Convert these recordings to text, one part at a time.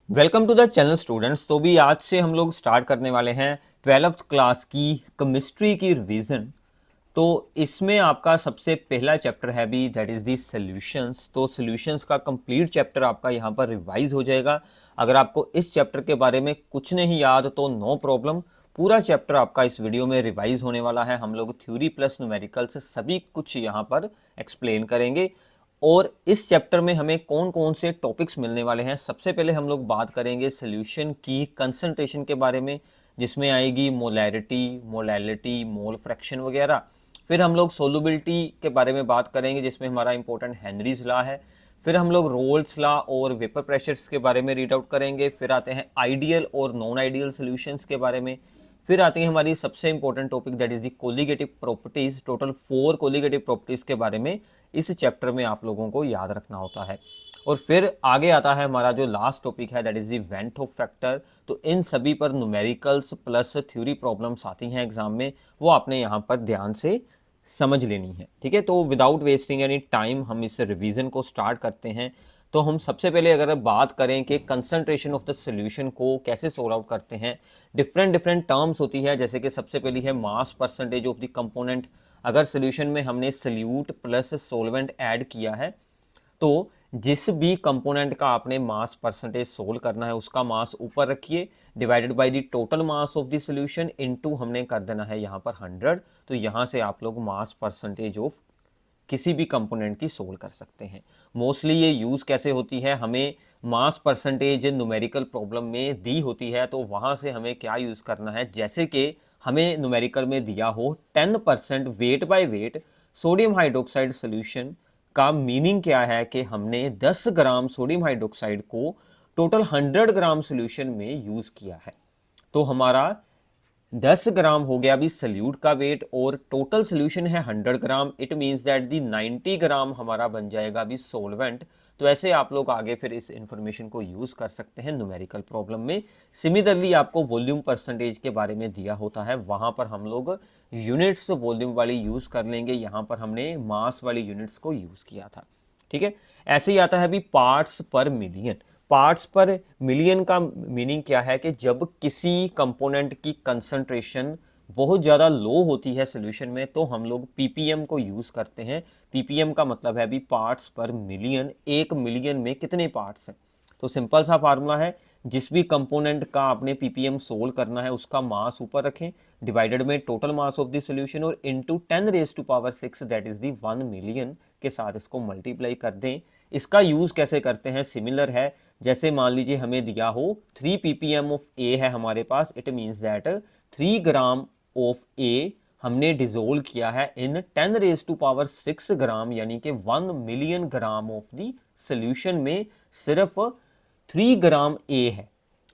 Welcome to the channel students. तो भी आज से हम लोग स्टार्ट करने वाले हैं 12th क्लास की केमिस्ट्री की रिवीजन। तो इसमें आपका सबसे पहला चैप्टर है भी दैट इज दी सॉल्यूशंस। तो सॉल्यूशंस का कंप्लीट चैप्टर आपका यहाँ पर रिवाइज हो जाएगा। अगर आपको इस चैप्टर के बारे में कुछ नहीं याद तो नो प्रॉब्लम, पूरा चैप्टर आपका इस वीडियो में रिवाइज होने वाला है। हम लोग थ्योरी प्लस न्यूमेरिकल से सभी कुछ यहाँ पर एक्सप्लेन करेंगे। और इस चैप्टर में हमें कौन कौन से टॉपिक्स मिलने वाले हैं, सबसे पहले हम लोग बात करेंगे सॉल्यूशन की कंसंट्रेशन के बारे में, जिसमें आएगी मोलैरिटी, मोलैलिटी, मोल फ्रैक्शन वगैरह। फिर हम लोग सोलुबिलिटी के बारे में बात करेंगे, जिसमें हमारा इंपॉर्टेंट हेनरीज लॉ है। फिर हम लोग रोल्स लॉ और वेपर प्रेशर्स के बारे में रीड आउट करेंगे। फिर आते हैं आइडियल और नॉन आइडियल सॉल्यूशंस के बारे में। फिर आती है हमारी सबसे important topic that is the colligative properties. Total 4 colligative properties के बारे में इस चैप्टर में आप लोगों को याद रखना होता है। और फिर आगे आता है हमारा जो लास्ट टॉपिक है that is the went of factor. तो इन सभी पर न्यूमेरिकल्स प्लस थ्योरी प्रॉब्लम्स आती हैं एग्जाम में, वो आपने यहाँ पर ध्यान से समझ लेनी है। ठीक है, तो विदाउट वेस्टिंग एनी टाइम हम इस रिवीजन को स्टार्ट करते हैं। तो हम सबसे पहले अगर बात करें कि कंसंट्रेशन ऑफ द सॉल्यूशन को कैसे सोल्व आउट करते हैं, डिफरेंट डिफरेंट टर्म्स होती है। जैसे कि सबसे पहली है mass percentage of the component. अगर सॉल्यूशन में हमने सल्यूट प्लस सोलवेंट ऐड किया है तो जिस भी कंपोनेंट का आपने मास परसेंटेज सोल्व करना है उसका मास ऊपर रखिए, divided by the total mass of the solution into हमने कर देना है यहाँ पर 100। तो यहाँ से आप लोग मास परसेंटेज ऑफ किसी भी कंपोनेंट की सोल्व कर सकते हैं। मोस्टली ये यूज़ कैसे होती है, हमें मास परसेंटेज न्यूमेरिकल प्रॉब्लम में दी होती है तो वहाँ से हमें क्या यूज़ करना है, जैसे कि हमें न्यूमेरिकल में दिया हो 10% weight by wait sodium hydroxide solution का मीनिंग क्या है कि हमने 10 ग्राम सोडियम हाइड्रोक्साइड को टोटल 100 ग्राम सोल्यूशन में यूज़ किया है। तो हमारा 10 ग्राम हो गया अभी सल्यूट का वेट और टोटल सोल्यूशन है 100 ग्राम। इट मींस दैट दी 90 ग्राम हमारा बन जाएगा अभी सोलवेंट। तो ऐसे आप लोग आगे फिर इस इंफॉर्मेशन को यूज कर सकते हैं न्यूमेरिकल प्रॉब्लम में। सिमिलरली आपको वॉल्यूम परसेंटेज के बारे में दिया होता है, वहां पर हम लोग यूनिट्स वॉल्यूम वाली यूज कर लेंगे, यहां पर हमने मास वाली यूनिट्स को यूज किया था। ठीक है, ऐसे ही आता है अभी पार्ट्स पर मिलियन। पार्ट्स पर मिलियन का मीनिंग क्या है कि जब किसी कंपोनेंट की कंसंट्रेशन बहुत ज़्यादा लो होती है सॉल्यूशन में तो हम लोग पीपीएम को यूज़ करते हैं। पीपीएम का मतलब है अभी पार्ट्स पर मिलियन, 1 मिलियन में कितने पार्ट्स हैं। तो सिंपल सा फार्मूला है, जिस भी कंपोनेंट का आपने पीपीएम सोल्व करना है उसका मास ऊपर रखें, डिवाइडेड में total mass of the solution और into 10⁻⁶ that is the 1 million के साथ इसको मल्टीप्लाई कर दें। इसका यूज़ कैसे करते हैं, सिमिलर है। जैसे मान लीजिए हमें दिया हो 3 ppm ऑफ ए है हमारे पास, it means that 3 gram of A हमने डिजोल्व किया है इन 10⁻⁶ ग्राम, यानी कि 1 million gram of the solution में सिर्फ 3 ग्राम ए है।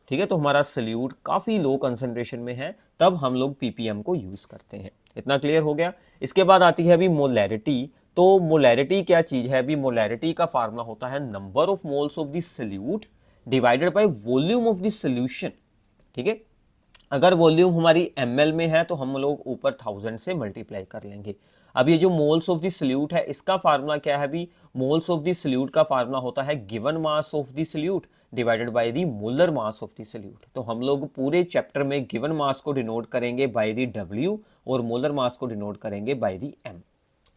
ठीक है, तो हमारा सल्यूट काफ़ी लो कंसंट्रेशन में है, तब हम लोग पीपीएम को यूज़ करते हैं। इतना क्लियर हो गया। इसके बाद आती है अभी मोलैरिटी। तो मोलैरिटी क्या चीज़ है, अभी मोलैरिटी का फार्मूला होता है number of moles of the solute divided by volume of the solution. ठीक है, अगर वॉल्यूम हमारी ml में है तो हम लोग ऊपर 1000 से मल्टीप्लाई कर लेंगे। अब ये जो मोल्स ऑफ द सल्यूट है इसका फार्मूला क्या है, अभी मोल्स ऑफ द सल्यूट का फार्मूला होता है given mass of the solute divided by the molar mass of the salute. तो हम लोग पूरे चैप्टर में गिवन मास को डिनोट करेंगे बाय द W और मोलर मास को डिनोट करेंगे बाय द M।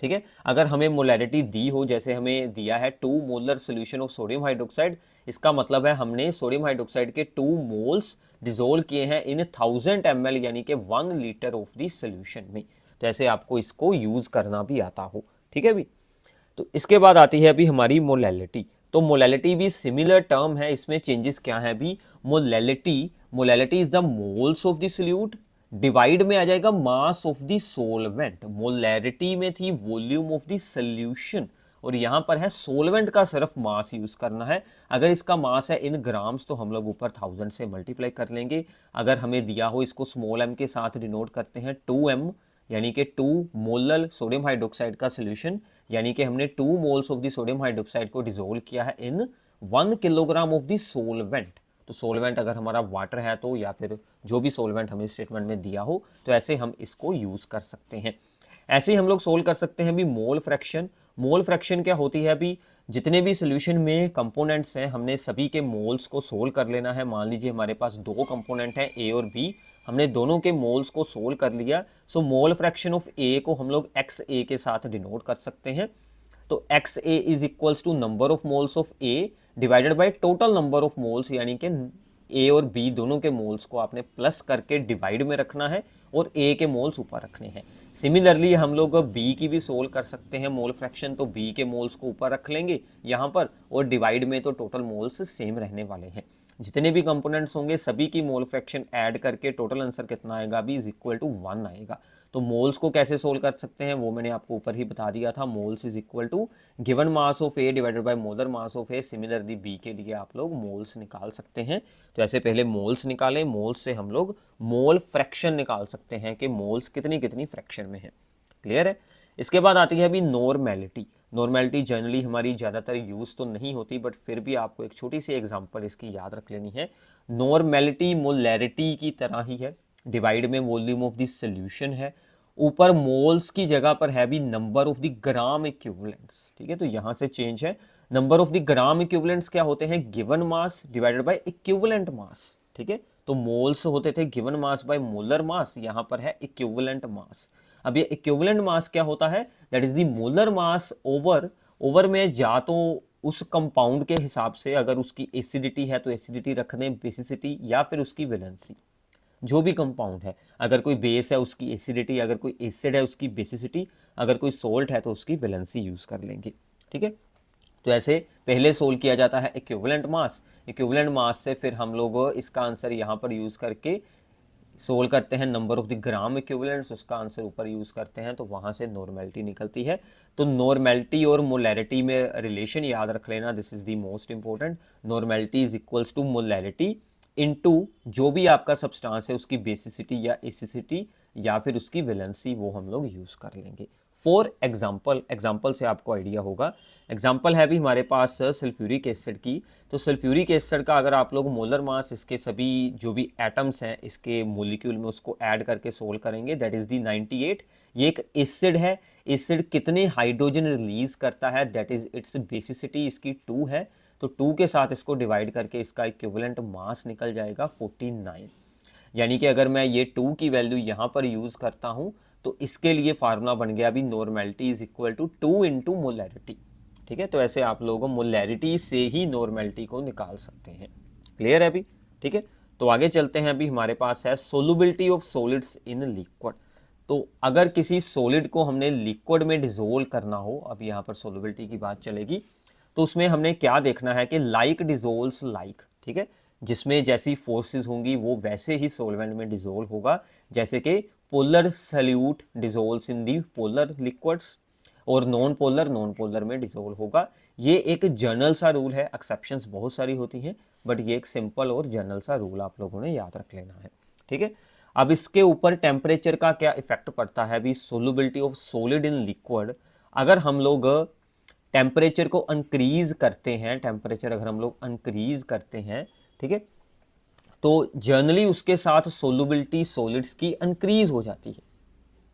ठीक है, अगर हमें मोलैरिटी दी हो, जैसे हमें दिया है 2 molar solution of sodium hydroxide, इसका मतलब है हमने सोडियम हाइड्रोक्साइड के 2 मोल्स डिजोल्व किए हैं इन 1000 ml यानी कि 1 लीटर ऑफ दी सोल्यूशन में। तो ऐसे आपको इसको यूज करना भी आता हो। ठीक है भी, तो इसके बाद आती है अभी हमारी मोलैलिटी। तो मोलैलिटी भी सिमिलर टर्म है, इसमें चेंजेस क्या है अभी, molality, molality is the moles of the solute, divide में आ जाएगा मास ऑफ द सोलवेंट। मोलैरिटी में थी वॉल्यूम ऑफ द सॉल्यूशन और यहां पर है सोलवेंट का सिर्फ मास यूज करना है। अगर इसका मास है इन ग्राम्स तो हम लोग ऊपर 1000 से मल्टीप्लाई कर लेंगे। अगर हमें दिया हो, इसको स्मॉल m के साथ डिनोट करते हैं 2m, यानी कि 2 मोलल सोडियम हाइड्रोक्साइड का सोल्यूशन, यानी कि हमने 2 moles of the sodium hydroxide को डिसोल्व किया है इन 1 किलोग्राम ऑफ द सोलवेंट। तो सोलवेंट अगर हमारा वाटर है तो, या फिर जो भी सोलवेंट हमें स्टेटमेंट में दिया हो, तो ऐसे हम इसको यूज कर सकते हैं। ऐसे ही हम लोग सोल्व कर सकते हैं भी मोल फ्रैक्शन। मोल फ्रैक्शन क्या होती है अभी, जितने भी सोल्यूशन में कंपोनेंट्स हैं हमने सभी के मोल्स को सोल्व कर लेना है। मान लीजिए हमारे पास दो कंपोनेंट हैं ए और बी, हमने दोनों के मोल्स को सोल्व कर लिया। सो मोल फ्रैक्शन ऑफ ए को हम लोग एक्स ए के साथ डिनोट कर सकते हैं। तो X A is equals to number of moles of A divided by total number of moles, यानी कि ए और बी दोनों के मोल्स को आपने प्लस करके डिवाइड में रखना है और ए के मोल्स ऊपर रखने हैं। सिमिलरली हम लोग बी की भी सोल्व कर सकते हैं मोल फ्रैक्शन, तो बी के मोल्स को ऊपर रख लेंगे यहाँ पर और डिवाइड में तो टोटल मोल्स सेम रहने वाले हैं। जितने भी कंपोनेंट्स होंगे सभी की मोल फ्रैक्शन ऐड करके टोटल आंसर कितना आएगा, बी इज इक्वल टू 1 आएगा। तो मोल्स को कैसे सोल्व कर सकते हैं वो मैंने आपको ऊपर ही बता दिया था। Moles is equal to given mass of A divided by molar mass of A. Similarly B के लिए आप लोग मोल्स निकाल सकते हैं। तो ऐसे पहले मोल्स निकालें, मोल्स से हम लोग मोल फ्रैक्शन निकाल सकते हैं कि मोल्स कितनी कितनी फ्रैक्शन में है। क्लियर है। इसके बाद आती है अभी नॉर्मेलिटी। नॉर्मेलिटी जनरली हमारी ज़्यादातर यूज़ तो नहीं होती, बट फिर भी आपको एक छोटी सी एग्जांपल इसकी याद रख लेनी है। नॉर्मेलिटी मोलैरिटी की तरह ही है, डिवाइड में वॉल्यूम ऑफ द सॉल्यूशन है, ऊपर मोल्स की जगह पर है भी number of the gram equivalents. ठीक है, तो यहाँ से चेंज है। Number of the gram equivalents क्या होते हैं, given mass divided by equivalent mass. ठीक है, तो मोल्स होते थे गिवन मास बाय मोलर मास, यहाँ पर है इक्विवेलेंट मास। अब ये इक्विवेलेंट मास क्या होता है, that is the molar mass over में जा तो उस कंपाउंड के हिसाब से, अगर उसकी एसिडिटी है तो एसिडिटी रख दें, बेसिसिटी, या फिर उसकी वैलेंसी। जो भी कंपाउंड है, अगर कोई बेस है उसकी एसिडिटी, अगर कोई एसिड है उसकी बेसिसिटी, अगर कोई सोल्ट है तो उसकी वैलेंसी यूज कर लेंगे। ठीक है, तो ऐसे पहले सोल्व किया जाता है इक्विवेलेंट मास। इक्विवेलेंट मास से फिर हम लोग इसका आंसर यहाँ पर यूज करके सोल्व करते हैं number of the gram equivalents, उसका आंसर ऊपर यूज करते हैं, तो वहां से नॉर्मेलिटी निकलती है। तो नॉर्मेलिटी और मोलैरिटी में रिलेशन याद रख लेना, this is the most important. Normality is equals to molarity into जो भी आपका सब्सटेंस है उसकी बेसिसिटी या एसिसिटी या फिर उसकी वैलेंसी, वो हम लोग यूज कर लेंगे। फॉर एग्जाम्पल से आपको आइडिया होगा। एग्जाम्पल है भी हमारे पास सल्फ्यूरिक एसिड की। तो सल्फ्यूरिक एसिड का अगर आप लोग मोलर मास, इसके सभी जो भी एटम्स हैं इसके मोलिक्यूल में, उसको ऐड करके सोल्व करेंगे, दैट इज दी 98। ये एक एसिड है, एसिड कितने हाइड्रोजन रिलीज करता है, दैट इज इट्स बेसिसिटी इसकी 2 है। तो 2 के साथ इसको डिवाइड करके इसका इक्विवेलेंट मास निकल जाएगा 49। यानी कि अगर मैं ये 2 की वैल्यू यहाँ पर यूज करता हूँ तो इसके लिए फार्मूला बन गया अभी normality is equal to 2 into molarity. ठीक है, तो ऐसे आप लोग मोलैरिटी से ही नॉर्मेलिटी को निकाल सकते हैं। क्लियर है अभी। ठीक है, तो आगे चलते हैं। अभी हमारे पास है solubility of solids in liquid. तो अगर किसी सॉलिड को हमने लिक्विड में डिसोल्व करना हो, अब यहाँ पर सोलुबिलिटी की बात चलेगी, तो उसमें हमने क्या देखना है कि लाइक डिसोल्व्स लाइक। ठीक है, जिसमें जैसी फोर्सेस होंगी वो वैसे ही सॉल्वेंट में डिसोल्व होगा। जैसे कि पोलर सल्यूट डिसोल्व्स इन दी पोलर लिक्विड्स और नॉन पोलर में डिसोल्व होगा। ये एक जनरल सा रूल है, एक्सेप्शंस बहुत सारी होती हैं, बट ये एक सिंपल और जनरल सा रूल आप लोगों ने याद रख लेना है। ठीक है, अब इसके ऊपर टेम्परेचर का क्या इफेक्ट पड़ता है भी, solubility of solid in liquid. अगर हम लोग टेम्परेचर को इंक्रीज करते हैं, टेम्परेचर अगर हम लोग इंक्रीज करते हैं, ठीक है, तो जनरली उसके साथ सोलुबिलिटी सॉलिड्स की इंक्रीज हो जाती है।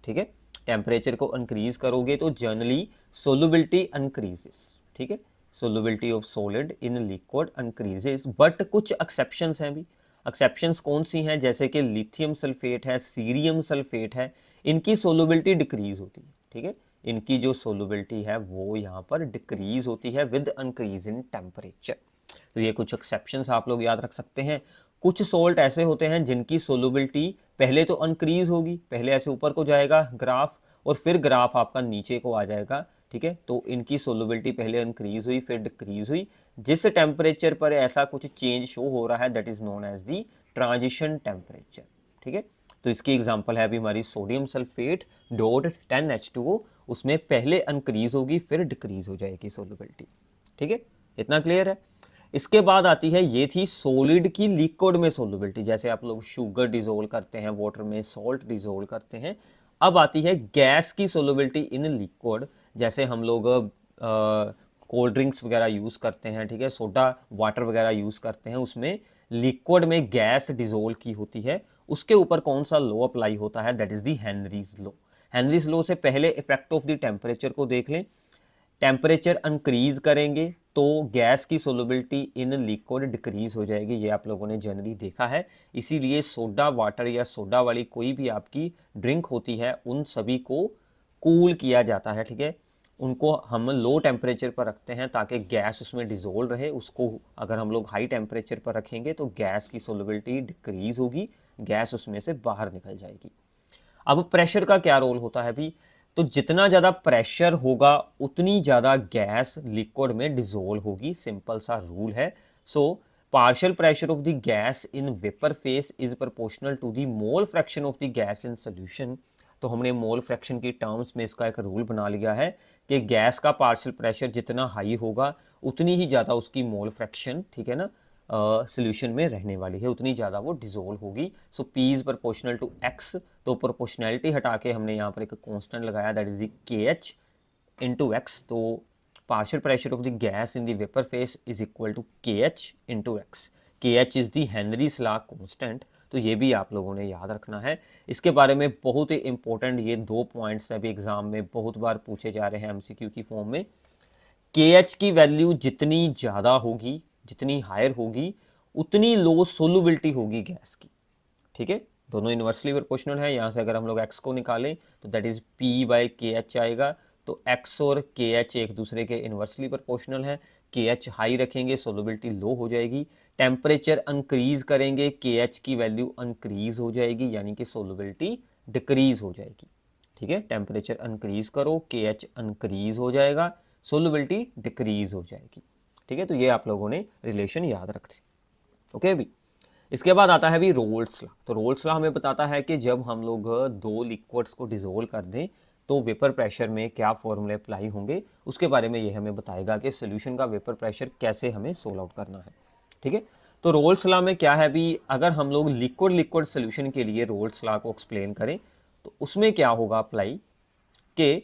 ठीक है, टेम्परेचर को इंक्रीज करोगे तो जनरली सोलुबिलिटी इंक्रीजेस। ठीक है, solubility of solid in liquid increases, but कुछ एक्सेप्शंस हैं भी। एक्सेप्शंस कौन सी हैं, जैसे कि लिथियम सल्फेट है, सीरियम सल्फेट है, इनकी सोलुबिलिटी डिक्रीज होती है। ठीक है, इनकी जो सोलुबिलिटी है वो यहाँ पर डिक्रीज होती है विद इंक्रीज इन टेम्परेचर। तो ये कुछ एक्सेप्शंस आप लोग याद रख सकते हैं। कुछ सोल्ट ऐसे होते हैं जिनकी सोलुबिलिटी पहले तो इंक्रीज होगी, पहले ऐसे ऊपर को जाएगा ग्राफ और फिर ग्राफ आपका नीचे को आ जाएगा। ठीक है, तो इनकी सोलुबिलिटी पहले इंक्रीज हुई फिर डिक्रीज हुई। जिस टेम्परेचर पर ऐसा कुछ चेंज शो हो रहा है that is known as the transition temperature. ठीक है, तो इसकी एग्जांपल है अभी हमारी सोडियम सल्फेट डॉट 10H2O, उसमें पहले इंक्रीज होगी फिर डिक्रीज हो जाएगी सोलुबिलिटी। ठीक है, इतना क्लियर है। इसके बाद आती है, ये थी सॉलिड की लिक्विड में सोलुबिलिटी, जैसे आप लोग शुगर डिसोल्व करते हैं वाटर में, सॉल्ट डिसोल्व करते हैं। अब आती है गैस की सोलुबिलिटी इन लिक्विड, जैसे हम लोग कोल्ड ड्रिंक्स वगैरह यूज़ करते हैं, ठीक है, सोडा वाटर वगैरह यूज़ करते हैं, उसमें लिक्विड में गैस डिसोल्व की होती है। उसके ऊपर कौन सा लॉ अप्लाई होता है, that is the Henry's law. Henry's law से पहले इफेक्ट ऑफ द टेम्परेचर को देख लें। टेम्परेचर इंक्रीज करेंगे तो गैस की सोलबिलिटी इन लिक्विड डिक्रीज हो जाएगी, ये आप लोगों ने जनरली देखा है। इसीलिए सोडा वाटर या सोडा वाली कोई भी आपकी ड्रिंक होती है उन सभी को कूल किया जाता है, ठीक है। उनको हम लो टेम्परेचर पर रखते हैं ताकि गैस उसमें डिजोल्व रहे। उसको अगर हम लोग हाई टेम्परेचर पर रखेंगे तो गैस की सोलबिलिटी डिक्रीज होगी, गैस उसमें से बाहर निकल जाएगी। अब प्रेशर का क्या रोल होता है भी, तो जितना ज़्यादा प्रेशर होगा उतनी ज़्यादा गैस लिक्विड में डिजोल्व होगी, सिंपल सा रूल है। So partial pressure of the gas in vapour phase is proportional to the mole fraction of the gas in solution. तो हमने मोल फ्रैक्शन की टर्म्स में इसका एक रूल बना लिया है कि गैस का पार्शियल प्रेशर जितना हाई होगा उतनी ही ज़्यादा उसकी मोल फ्रैक्शन, ठीक है ना, सोल्यूशन में रहने वाली है, उतनी ज़्यादा वो डिजोल्व होगी। So P is proportional to X, तो प्रोपोर्शनैलिटी हटा के हमने यहाँ पर एक कांस्टेंट लगाया, that is the K H into X. तो partial pressure of the gas in the vapour phase is equal to K H into X. K H is the Henry's law constant, तो ये भी आप लोगों ने याद रखना है। इसके बारे में बहुत ही इंपॉर्टेंट ये 2 पॉइंट्स अभी एग्जाम में बहुत बार पूछे जा रहे हैं एमसीक्यू की फॉर्म में। के एच की वैल्यू जितनी ज़्यादा होगी, जितनी हायर होगी, उतनी लो सोलबिलिटी होगी गैस की, ठीक है। दोनों इन्वर्सली प्रोपोर्शनल है। यहाँ से अगर हम लोग x को निकालें तो दैट इज p बाई के एच आएगा। तो x और के एच एक दूसरे के इन्वर्सली प्रोपोर्शनल है। के एच हाई रखेंगे सोलबिलिटी लो हो जाएगी, टेम्परेचर इंक्रीज करेंगे के एच की वैल्यू इंक्रीज हो जाएगी, यानी कि सोलबिलिटी डिक्रीज हो जाएगी, ठीक है। टेम्परेचर इंक्रीज करो, के एच इंक्रीज हो जाएगा, सोलबिलिटी डिक्रीज हो जाएगी, ठीक है। तो ये आप लोगों ने रिलेशन याद रखें, ओके भी। इसके बाद आता है भी रोल्स लॉ। तो रोल्स लॉ हमें बताता है कि जब हम लोग 2 लिक्विड्स को डिजोल्व कर दें तो वेपर प्रेशर में क्या फॉर्मूले अप्लाई होंगे, उसके बारे में ये हमें बताएगा कि सोल्यूशन का वेपर प्रेशर कैसे हमें सोल्व आउट करना है, ठीक है। तो रोल्स लॉ में क्या है भी, अगर हम लोग लिक्विड लिक्विड सोल्यूशन के लिए रोल्स लॉ को एक्सप्लेन करें तो उसमें क्या होगा अप्लाई के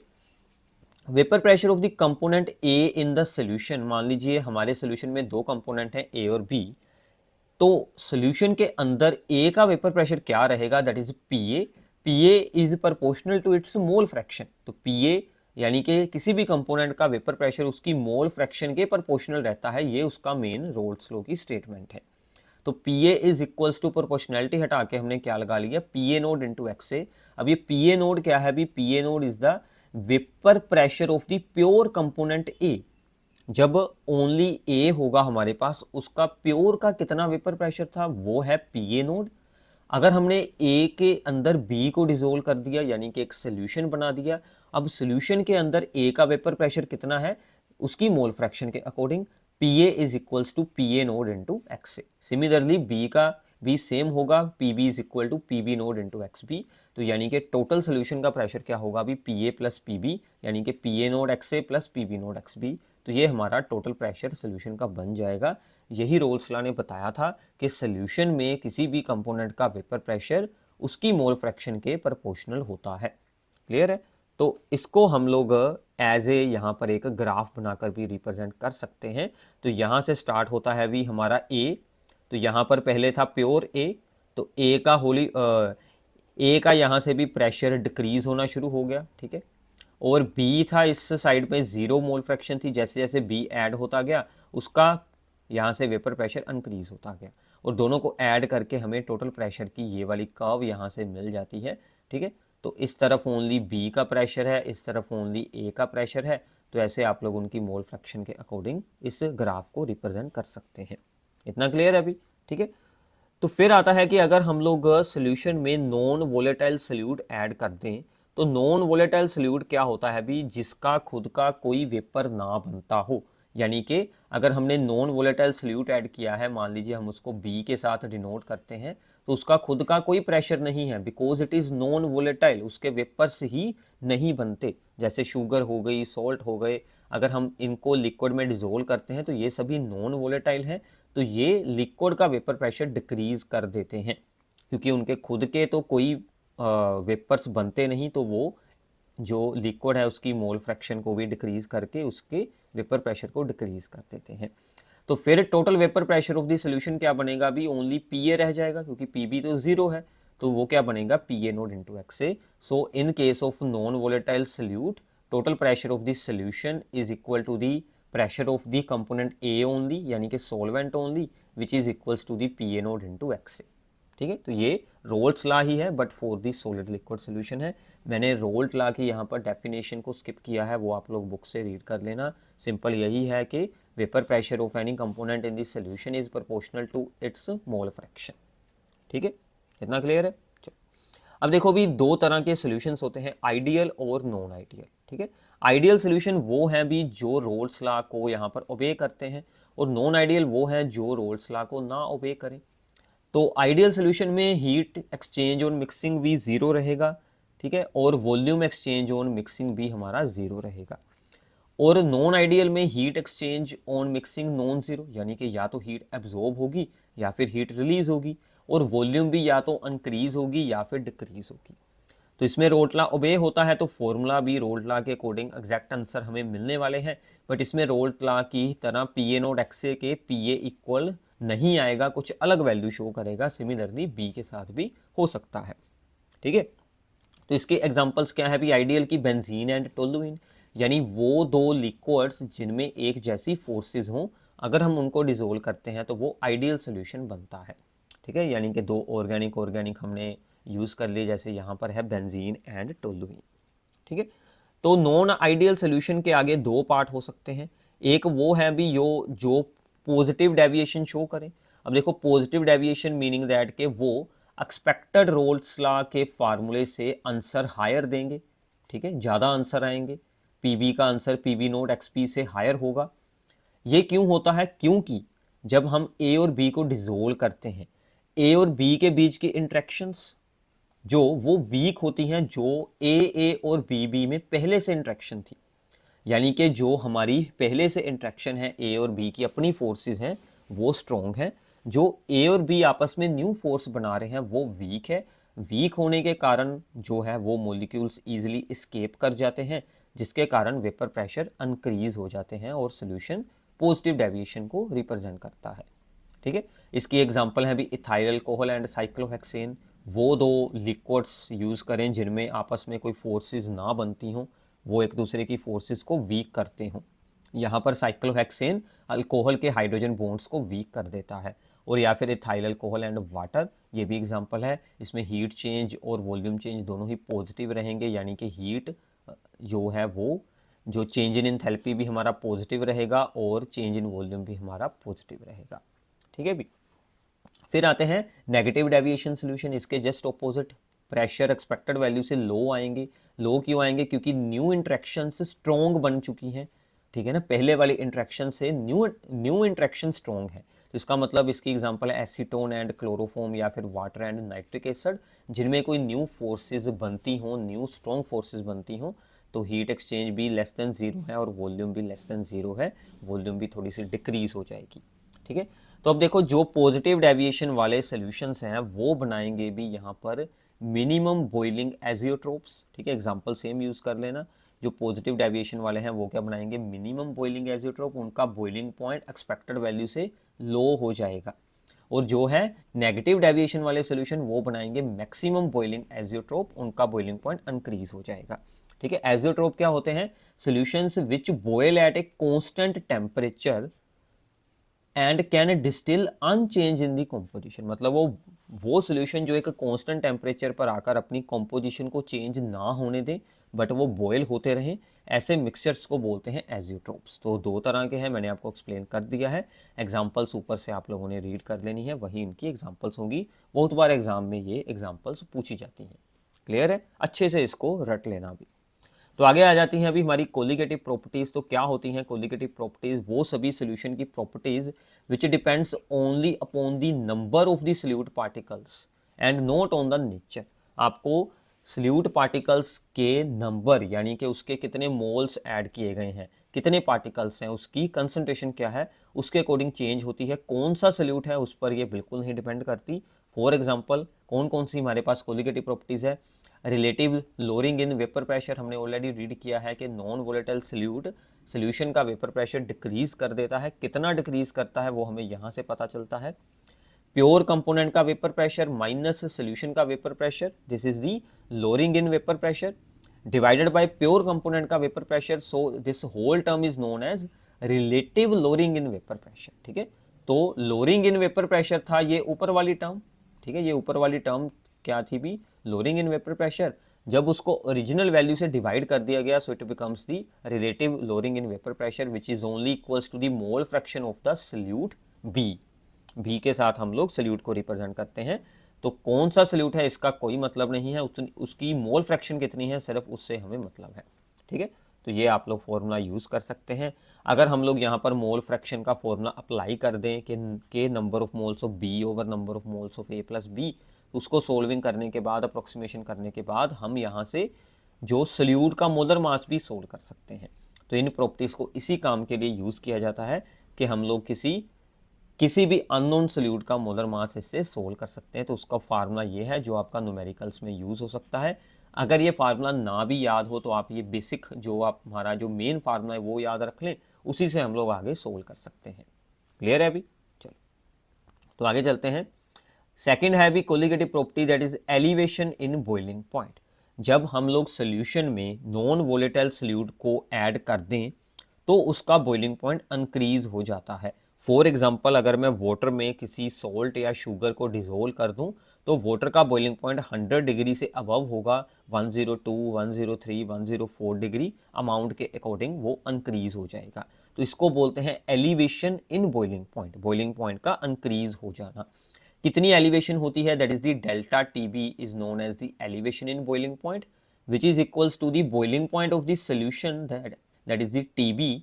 vapour pressure of the component A in the solution. मान लीजिए हमारे सोल्यूशन में 2 कंपोनेंट हैं ए और बी, तो सॉल्यूशन के अंदर ए का वेपर प्रेशर क्या रहेगा, that is PA. PA is proportional to its mole fraction. तो पीए यानी कि किसी भी कंपोनेंट का वेपर प्रेशर उसकी मोल फ्रैक्शन के प्रोपोर्शनल रहता है, ये उसका मेन रोल्स लॉ की स्टेटमेंट है। तो पीए इज इक्वल्स टू प्रोपोर्शनैलिटी हटा के हमने क्या लगा लिया, पीए नोड इंटू एक्स से। अब ये पीए नोड क्या है भी, P A naught is the vapour pressure of the pure component A. जब ओनली ए होगा हमारे पास, उसका प्योर का कितना वेपर प्रेशर था, वो है पीए नोड। अगर हमने ए के अंदर बी को डिसोल्व कर दिया, यानी कि एक सोल्यूशन बना दिया, अब सोल्यूशन के अंदर ए का वेपर प्रेशर कितना है, उसकी मोल फ्रैक्शन के according PA is equals to PA naught into X A. Similarly B का भी सेम होगा, PB is equal to PB naught into X B. तो यानी कि टोटल सोल्यूशन का प्रेशर क्या होगा अभी, पीए प्लस पीबी, यानी कि P A naught X A plus P B naught X B. तो ये हमारा टोटल प्रेशर सोल्यूशन का बन जाएगा। यही रोल्स लॉ ने बताया था कि सोल्यूशन में किसी भी कंपोनेंट का वेपर प्रेशर उसकी मोल फ्रैक्शन के प्रोपोर्शनल होता है। क्लियर है। तो इसको हम लोग एज ए यहाँ पर एक ग्राफ बनाकर भी रिप्रेजेंट कर सकते हैं। तो यहाँ से स्टार्ट होता है भी हमारा ए, तो यहाँ पर पहले था प्योर ए, तो ए का ए का यहाँ से भी प्रेशर डिक्रीज होना शुरू हो गया, ठीक है। और बी था इस साइड में 0 मोल फ्रैक्शन थी, जैसे जैसे बी ऐड होता गया उसका यहाँ से वेपर प्रेशर इंक्रीज होता गया, और दोनों को ऐड करके हमें टोटल प्रेशर की ये वाली कर्व यहाँ से मिल जाती है, ठीक है। तो इस तरफ ओनली बी का प्रेशर है, इस तरफ ओनली ए का प्रेशर है। तो ऐसे आप लोग उनकी मोल फ्रैक्शन के अकॉर्डिंग इस ग्राफ को रिप्रेजेंट कर सकते हैं। इतना क्लियर है अभी, ठीक है। तो फिर आता है कि अगर हम लोग सोल्यूशन में नॉन वोलेटाइल सोल्यूट ऐड कर दें, तो नॉन वोलेटाइल सोल्यूट क्या होता है भी, जिसका खुद का कोई वेपर ना बनता हो। यानी कि अगर हमने नॉन वोलेटाइल सोल्यूट ऐड किया है, मान लीजिए हम उसको बी के साथ डिनोट करते हैं, तो उसका खुद का कोई प्रेशर नहीं है, because it is non volatile, उसके वेपर्स ही नहीं बनते। जैसे शुगर हो गई, सॉल्ट हो गए, अगर हम इनको लिक्विड में डिजोल्व करते हैं तो ये सभी नॉन वोलेटाइल हैं, तो ये लिक्विड का वेपर प्रेशर डिक्रीज कर देते हैं, क्योंकि उनके खुद के तो कोई वेपर्स बनते नहीं, तो वो जो लिक्विड है उसकी मोल फ्रैक्शन को भी डिक्रीज करके उसके वेपर प्रेशर को डिक्रीज कर देते हैं। तो फिर total vapour pressure of the solution क्या बनेगा अभी, ओनली पीए रह जाएगा, क्योंकि पीबी तो 0 है, तो वो क्या बनेगा, P A naught into X A. So in case of non volatile solute total pressure of the solution is equal to the pressure of the component A only, यानी कि solvent only, which is equals to the P A naught into X A. ठीक है, तो ये Raoult's law ही है, but for the solid liquid solution है। मैंने रोल्ट लॉ की यहाँ पर डेफिनेशन को स्किप किया है, वो आप लोग बुक से रीड कर लेना। सिंपल यही है कि vapour pressure of any component in this solution is proportional to its mole fraction. ठीक है, इतना क्लियर है। चलो अब देखो भी दो तरह के सोल्यूशंस होते हैं, आइडियल और नॉन आइडियल। ठीक है, आइडियल सोल्यूशन वो है भी जो रोल्स लॉ को यहाँ पर ओबे करते हैं, और नॉन आइडियल वो है जो रोल्स लॉ को ना ओबे करें। तो आइडियल सोल्यूशन में हीट एक्सचेंज ऑन मिक्सिंग भी ज़ीरो रहेगा। ठीक है, और वॉल्यूम एक्सचेंज ऑन मिक्सिंग भी हमारा ज़ीरो रहेगा। और नॉन आइडियल में heat exchange on mixing non zero, यानी कि या तो हीट एब्जॉर्ब होगी या फिर हीट रिलीज होगी, और वॉल्यूम भी या तो इंक्रीज होगी या फिर डिक्रीज होगी। तो इसमें रोल्ट लॉ ओबे होता है, तो फॉर्मूला भी रोल्ट लॉ के अकॉर्डिंग एग्जैक्ट आंसर हमें मिलने वाले हैं। बट इसमें रोल्ट लॉ की तरह पी ए नोट एक्स ए के पी ए इक्वल नहीं आएगा, कुछ अलग वैल्यू शो करेगा। सिमिलरली बी के साथ भी हो सकता है। ठीक है, तो इसके एग्जांपल्स क्या है भी, आइडियल की बेंजीन एंड टोलुइन, यानी वो दो लिक्विड्स जिनमें एक जैसी फोर्सेस हों, अगर हम उनको डिसोल्व करते हैं तो वो आइडियल सोल्यूशन बनता है। ठीक है, यानी कि दो ऑर्गेनिक हमने यूज़ कर लिए, जैसे यहाँ पर है बेंजीन एंड टोलुइन। ठीक है, तो नॉन आइडियल सोल्यूशन के आगे दो पार्ट हो सकते हैं। एक वो है भी जो पॉजिटिव डेविएशन शो करें। अब देखो पॉजिटिव डेविएशन मीनिंग दैट के वो एक्सपेक्टेड रोल्स लॉ के फार्मूले से आंसर हायर देंगे। ठीक है, ज़्यादा आंसर आएंगे, पीबी का आंसर पीबी नोट एक्सपी से हायर होगा। ये क्यों होता है, क्योंकि जब हम ए और बी को डिसोल्व करते हैं, ए और बी के बीच की इंट्रैक्शंस जो वो वीक होती हैं, जो ए और बी में पहले से इंट्रैक्शन थी, यानी कि जो हमारी पहले से इंट्रैक्शन है ए और बी की अपनी फोर्सेस हैं वो स्ट्रॉन्ग है, जो ए और बी आपस में न्यू फोर्स बना रहे हैं वो वीक है। वीक होने के कारण जो है वो मॉलिक्यूल्स इजीली एस्केप कर जाते हैं, जिसके कारण वेपर प्रेशर इंक्रीज हो जाते हैं और सोल्यूशन पॉजिटिव डेविएशन को रिप्रेजेंट करता है। ठीक है, इसकी एग्जांपल है भी इथाइल अल्कोहल एंड साइक्लोहेक्सेन। वो दो लिक्विड्स यूज़ करें जिनमें आपस में कोई फोर्सेस ना बनती हों, वो एक दूसरे की फोर्सेस को वीक करते हों। यहाँ पर साइक्लोहेक्सेन अल्कोहल के हाइड्रोजन बॉन्ड्स को वीक कर देता है, और या फिर इथाइल अल्कोहल एंड वाटर, ये भी एग्जांपल है। इसमें हीट चेंज और वॉल्यूम चेंज दोनों ही पॉजिटिव रहेंगे, यानी कि हीट जो है वो जो चेंज इन एंथैल्पी भी हमारा पॉजिटिव रहेगा और चेंज इन वॉल्यूम भी हमारा पॉजिटिव रहेगा। ठीक है भी, फिर आते हैं नेगेटिव डेविएशन सोल्यूशन। इसके just opposite, pressure expected value से लो आएंगे। लो क्यों आएंगे, क्योंकि न्यू इंट्रैक्शंस स्ट्रॉन्ग बन चुकी हैं। ठीक है ना, पहले वाली इंट्रैक्शन से न्यू इंट्रैक्शन स्ट्रॉन्ग है। तो इसका मतलब इसकी एग्जांपल है एसीटोन एंड क्लोरोफॉर्म या फिर वाटर एंड नाइट्रिक एसिड, जिनमें कोई न्यू फोर्सेज बनती हों, न्यू स्ट्रॉन्ग फोर्सेज बनती हों, तो हीट एक्सचेंज भी लेस देन जीरो है और वॉल्यूम भी लेस देन जीरो है, वॉल्यूम भी थोड़ी सी डिक्रीज हो जाएगी। ठीक है, तो अब देखो जो पॉजिटिव डेविएशन वाले सोल्यूशंस हैं वो बनाएंगे भी यहाँ पर मिनिमम बॉइलिंग एजियोट्रोप्स। ठीक है, एग्जांपल सेम यूज़ कर लेना। जो पॉजिटिव डेविएशन वाले हैं वो क्या बनाएंगे, मिनिमम बॉइलिंग एजियोट्रोप, उनका बॉइलिंग पॉइंट एक्सपेक्टेड वैल्यू से लो हो जाएगा। और जो है नेगेटिव डेविएशन वाले सोल्यूशन वो बनाएंगे मैक्सिमम बॉइलिंग एजियोट्रोप, उनका बॉइलिंग पॉइंट इंक्रीज हो जाएगा। ठीक है, एजियोट्रोप क्या होते हैं, solutions which boil at a constant temperature and can distil unchange in the composition. मतलब वो सोल्यूशन जो एक कांस्टेंट टेम्परेचर पर आकर अपनी कॉम्पोजिशन को चेंज ना होने दें, बट वो बॉयल होते रहें, ऐसे मिक्सचर्स को बोलते हैं एजियोट्रोप्स। तो दो तरह के हैं, मैंने आपको एक्सप्लेन कर दिया है। एग्जाम्पल्स ऊपर से आप लोगों ने रीड कर लेनी है, वही इनकी एग्जाम्पल्स होंगी। बहुत बार एग्जाम में ये एग्जाम्पल्स पूछी जाती हैं। क्लियर है, अच्छे से इसको रट लेना भी। तो आगे आ जाती हैं अभी हमारी कोलिगेटिव प्रॉपर्टीज। तो क्या होती हैं कोलिगेटिव प्रॉपर्टीज, वो सभी सोल्यूशन की properties which depends only upon the number of the solute particles and not on the nature. आपको सोल्यूट पार्टिकल्स के नंबर, यानी कि उसके कितने मोल्स ऐड किए गए हैं, कितने पार्टिकल्स हैं, उसकी कंसंट्रेशन क्या है, उसके अकॉर्डिंग चेंज होती है। कौन सा सोल्यूट है उस पर ये बिल्कुल नहीं डिपेंड करती। फॉर एग्जाम्पल कौन कौन सी हमारे पास कोलिगेटिव प्रॉपर्टीज है, relative lowering in vapour pressure, हमने ऑलरेडी रीड किया है कि नॉन वोलेटाइल सोल्यूशन का वेपर प्रेशर डिक्रीज कर देता है। कितना डिक्रीज करता है वो हमें यहाँ से पता चलता है। प्योर कंपोनेंट का वेपर प्रेशर माइनस सोल्यूशन का vapour pressure, this is the lowering in vapour pressure. Divided by pure component का vapour pressure, so this whole term is known as relative lowering in vapour pressure. ठीक है, तो lowering in vapour pressure था ये ऊपर वाली term. ठीक है, ये ऊपर वाली टर्म क्या थी भी, लोअरिंग इन वेपर प्रेशर। जब उसको ओरिजिनल वैल्यू से डिवाइड कर दिया गया, so it becomes the relative lowering in vapour pressure which is only equals to the mole fraction of the solute B के साथ हम लोग सल्यूट को रिप्रेजेंट करते हैं। तो कौन सा सल्यूट है इसका कोई मतलब नहीं है, उसकी मोल फ्रैक्शन कितनी है सिर्फ उससे हमें मतलब है। ठीक है, तो ये आप लोग फॉर्मूला यूज़ कर सकते हैं। अगर हम लोग यहाँ पर मोल फ्रैक्शन का फॉर्मूला अप्लाई कर दें कि number of moles of B over number of moles of A plus B, उसको सोल्विंग करने के बाद, अप्रोक्सीमेशन करने के बाद हम यहाँ से जो सल्यूट का मोलर मास भी सोल्व कर सकते हैं। तो इन प्रॉपर्टीज़ को इसी काम के लिए यूज़ किया जाता है कि हम लोग किसी भी अननोन सल्यूट का मोलर मास इससे सोल्व कर सकते हैं। तो उसका फार्मूला ये है जो आपका न्यूमेरिकल्स में यूज़ हो सकता है। अगर ये फार्मूला ना भी याद हो तो आप ये बेसिक जो आप हमारा जो मेन फार्मूला है वो याद रख लें, उसी से हम लोग आगे सोल्व कर सकते हैं। क्लियर है अभी? चलो तो आगे चलते हैं। सेकंड है भी colligative property, that is elevation in boiling point. जब हम लोग सोल्यूशन में नॉन वोलेटाइल सल्यूट को ऐड कर दें तो उसका बॉइलिंग पॉइंट इंक्रीज हो जाता है। फॉर एग्जांपल, अगर मैं वाटर में किसी सॉल्ट या शुगर को डिसोल्व कर दूं तो वाटर का बॉइलिंग पॉइंट 100 डिग्री से अबव होगा, 102, 103, 104 डिग्री अमाउंट के अकॉर्डिंग वो इंक्रीज हो जाएगा। तो इसको बोलते हैं elevation in boiling point, boiling point का इंक्रीज हो जाना। कितनी एलिवेशन होती है, that is the delta TB is known as the elevation in boiling point which is equals to the boiling point of the solution, that is the TB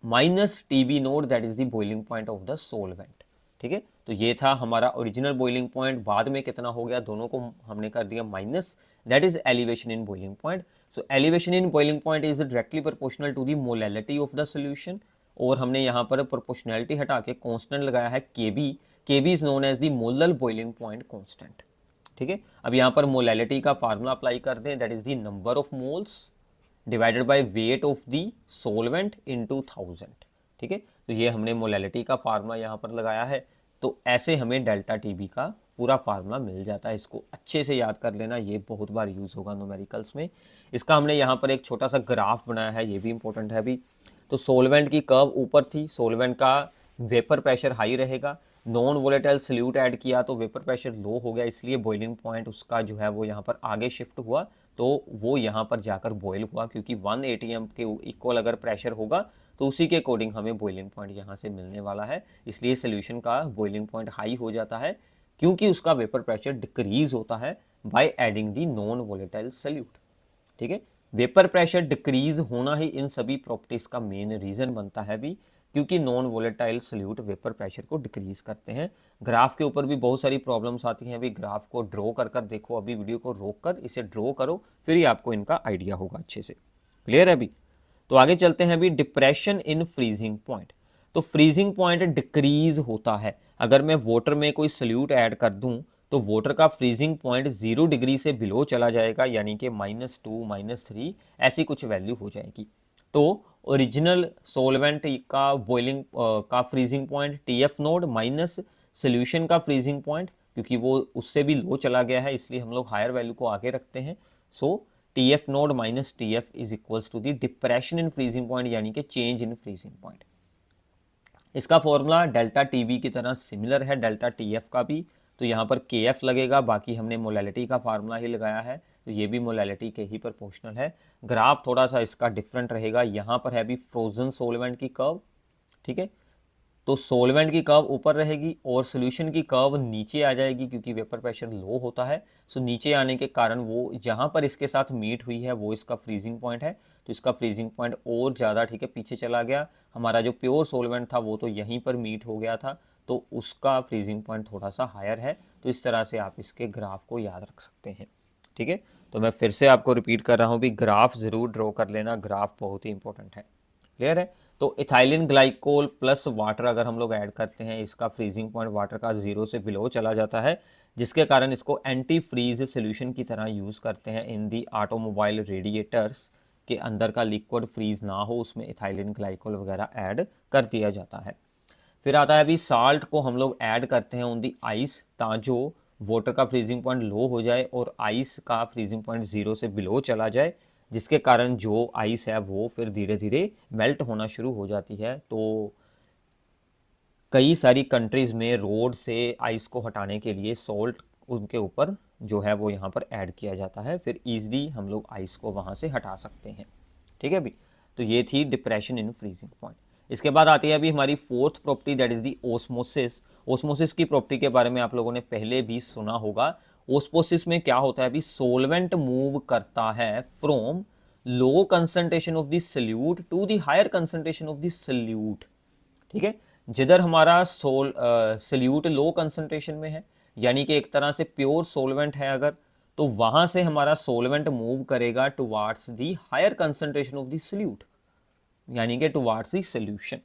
minus TB note, that is the boiling point of the solvent. ठीक है, तो ये था हमारा original boiling point, बाद में कितना हो गया दोनों को हमने कर दिया minus, that is elevation in boiling point. So elevation in boiling point is directly proportional to the molality of the solution, और हमने यहाँ पर प्रोपोर्शनैलिटी हटा के कांस्टेंट लगाया है KB. KB is known as the molar boiling point constant. ठीक है, अब यहाँ पर मोलैलिटी का फार्मूला अप्लाई कर दें, that is the number of moles divided by weight of the solvent into 1000। ठीक है, तो ये हमने मोलैलिटी का फार्मूला यहाँ पर लगाया है। तो ऐसे हमें डेल्टा टीबी का पूरा फार्मूला मिल जाता है। इसको अच्छे से याद कर लेना, ये बहुत बार यूज़ होगा न्यूमेरिकल्स में। इसका हमने यहाँ पर एक छोटा सा ग्राफ बनाया है, ये भी इंपॉर्टेंट है अभी। तो सोलवेंट की कर्व ऊपर थी, सोलवेंट का वेपर प्रेशर हाई रहेगा, नॉन वोलेटाइल सल्यूट ऐड किया तो वेपर प्रेशर लो हो गया, इसलिए बॉइलिंग पॉइंट उसका जो है वो यहाँ पर आगे शिफ्ट हुआ, तो वो यहाँ पर जाकर बॉयल हुआ, क्योंकि 1 atm के इक्वल अगर प्रेशर होगा तो उसी के अकॉर्डिंग हमें बॉइलिंग पॉइंट यहाँ से मिलने वाला है। इसलिए सोल्यूशन का बॉइलिंग पॉइंट हाई हो जाता है, क्योंकि उसका वेपर प्रेशर डिक्रीज होता है by adding the non volatile solute. ठीक है, वेपर प्रेशर डिक्रीज होना ही इन सभी प्रॉपर्टीज़ का मेन रीज़न बनता है भी, क्योंकि non volatile solute vapour pressure को डिक्रीज करते हैं। ग्राफ के ऊपर भी बहुत सारी प्रॉब्लम्स आती हैं, अभी ग्राफ को ड्रॉ कर कर देखो, अभी वीडियो को रोक कर इसे ड्रॉ करो, फिर ही आपको इनका आइडिया होगा अच्छे से। क्लियर है अभी? तो आगे चलते हैं अभी, डिप्रेशन इन फ्रीजिंग पॉइंट। तो फ्रीजिंग पॉइंट डिक्रीज होता है अगर मैं वाटर में कोई सल्यूट ऐड कर दूं तो वाटर का फ्रीजिंग पॉइंट 0 डिग्री से बिलो चला जाएगा, यानी कि -2, -3 ऐसी कुछ वैल्यू हो जाएगी। तो ओरिजिनल सोलवेंट का बॉइलिंग का freezing point TF naught minus solution का फ्रीजिंग पॉइंट, क्योंकि वो उससे भी लो चला गया है इसलिए हम लोग हायर वैल्यू को आगे रखते हैं। So TF naught minus TF is equals to the depression in freezing point, यानी कि चेंज इन फ्रीजिंग पॉइंट। इसका फॉर्मूला डेल्टा TB की तरह सिमिलर है डेल्टा TF का भी, तो यहाँ पर KF लगेगा, बाकी हमने मोलैलिटी का फार्मूला ही लगाया है, तो ये भी मोलैलिटी के ही प्रोपोर्शनल है। ग्राफ थोड़ा सा इसका डिफरेंट रहेगा, यहाँ पर है भी फ्रोजन सोलवेंट की कर्व। ठीक है, तो सोलवेंट की कर्व ऊपर रहेगी और सोल्यूशन की कर्व नीचे आ जाएगी, क्योंकि वेपर प्रेशर लो होता है। सो नीचे आने के कारण वो जहाँ पर इसके साथ मीट हुई है वो इसका फ्रीजिंग पॉइंट है, तो इसका फ्रीजिंग पॉइंट और ज़्यादा ठीक है पीछे चला गया। हमारा जो प्योर सोलवेंट था वो तो यहीं पर मीट हो गया था, तो उसका फ्रीजिंग पॉइंट थोड़ा सा हायर है। तो इस तरह से आप इसके ग्राफ को याद रख सकते हैं। ठीक है, तो मैं फिर से आपको रिपीट कर रहा हूँ भी, ग्राफ ज़रूर ड्रॉ कर लेना, ग्राफ बहुत ही इंपॉर्टेंट है। क्लियर है? तो इथाइलिन ग्लाइकोल प्लस वाटर अगर हम लोग ऐड करते हैं, इसका फ्रीजिंग पॉइंट वाटर का 0 से बिलो चला जाता है, जिसके कारण इसको एंटी फ्रीज सोल्यूशन की तरह यूज़ करते हैं इन दी ऑटोमोबाइल रेडिएटर्स के अंदर का लिक्विड फ्रीज ना हो, उसमें इथाइलिन ग्लाइकोल वगैरह ऐड कर दिया जाता है। फिर आता है अभी साल्ट को हम लोग ऐड करते हैं ऑन दी आइस, ताकि वाटर का फ्रीजिंग पॉइंट लो हो जाए और आइस का फ्रीजिंग पॉइंट 0 से बिलो चला जाए, जिसके कारण जो आइस है वो फिर धीरे धीरे मेल्ट होना शुरू हो जाती है। तो कई सारी कंट्रीज़ में रोड से आइस को हटाने के लिए सॉल्ट उनके ऊपर जो है वो यहाँ पर ऐड किया जाता है, फिर ईजिली हम लोग आइस को वहाँ से हटा सकते हैं। ठीक है अभी, तो ये थी डिप्रेशन इन फ्रीजिंग पॉइंट। इसके बाद आती है अभी हमारी fourth property, that is the osmosis. Osmosis की प्रॉपर्टी के बारे में आप लोगों ने पहले भी सुना होगा। ओस्मोसिस में क्या होता है अभी, सोलवेंट मूव करता है from low concentration of the solute to the higher concentration of the solute. ठीक है, जिधर हमारा सल्यूट लो कंसंट्रेशन में है, यानी कि एक तरह से प्योर सोलवेंट है अगर, तो वहां से हमारा सोलवेंट मूव करेगा towards the higher concentration of the solute, यानी कि टुवार्ड्स दी सोल्यूशन।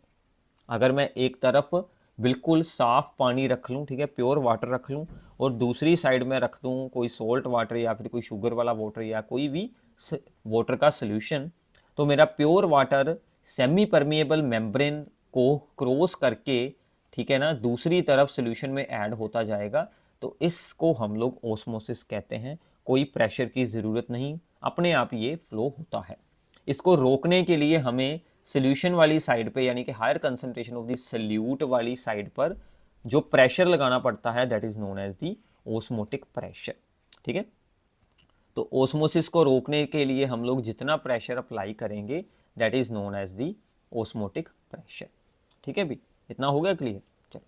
अगर मैं एक तरफ बिल्कुल साफ पानी रख लूँ, ठीक है, प्योर वाटर रख लूँ, और दूसरी साइड में रख दूँ कोई सोल्ट वाटर या फिर कोई शुगर वाला वाटर या कोई भी वाटर का सोल्यूशन, तो मेरा pure water semi permeable membrane को क्रॉस करके, ठीक है ना, दूसरी तरफ सोल्यूशन में ऐड होता जाएगा। तो इसको हम लोग ओस्मोसिस कहते हैं। कोई प्रेशर की ज़रूरत नहीं, अपने आप ये फ्लो होता है। इसको रोकने के लिए हमें सोल्यूशन वाली साइड पे, यानी कि higher concentration of the solute वाली साइड पर जो प्रेशर लगाना पड़ता है, that is known as the osmotic pressure. ठीक है, तो ओस्मोसिस को रोकने के लिए हम लोग जितना प्रेशर अप्लाई करेंगे, that is known as the osmotic pressure. ठीक है भी, इतना हो गया क्लियर। चलो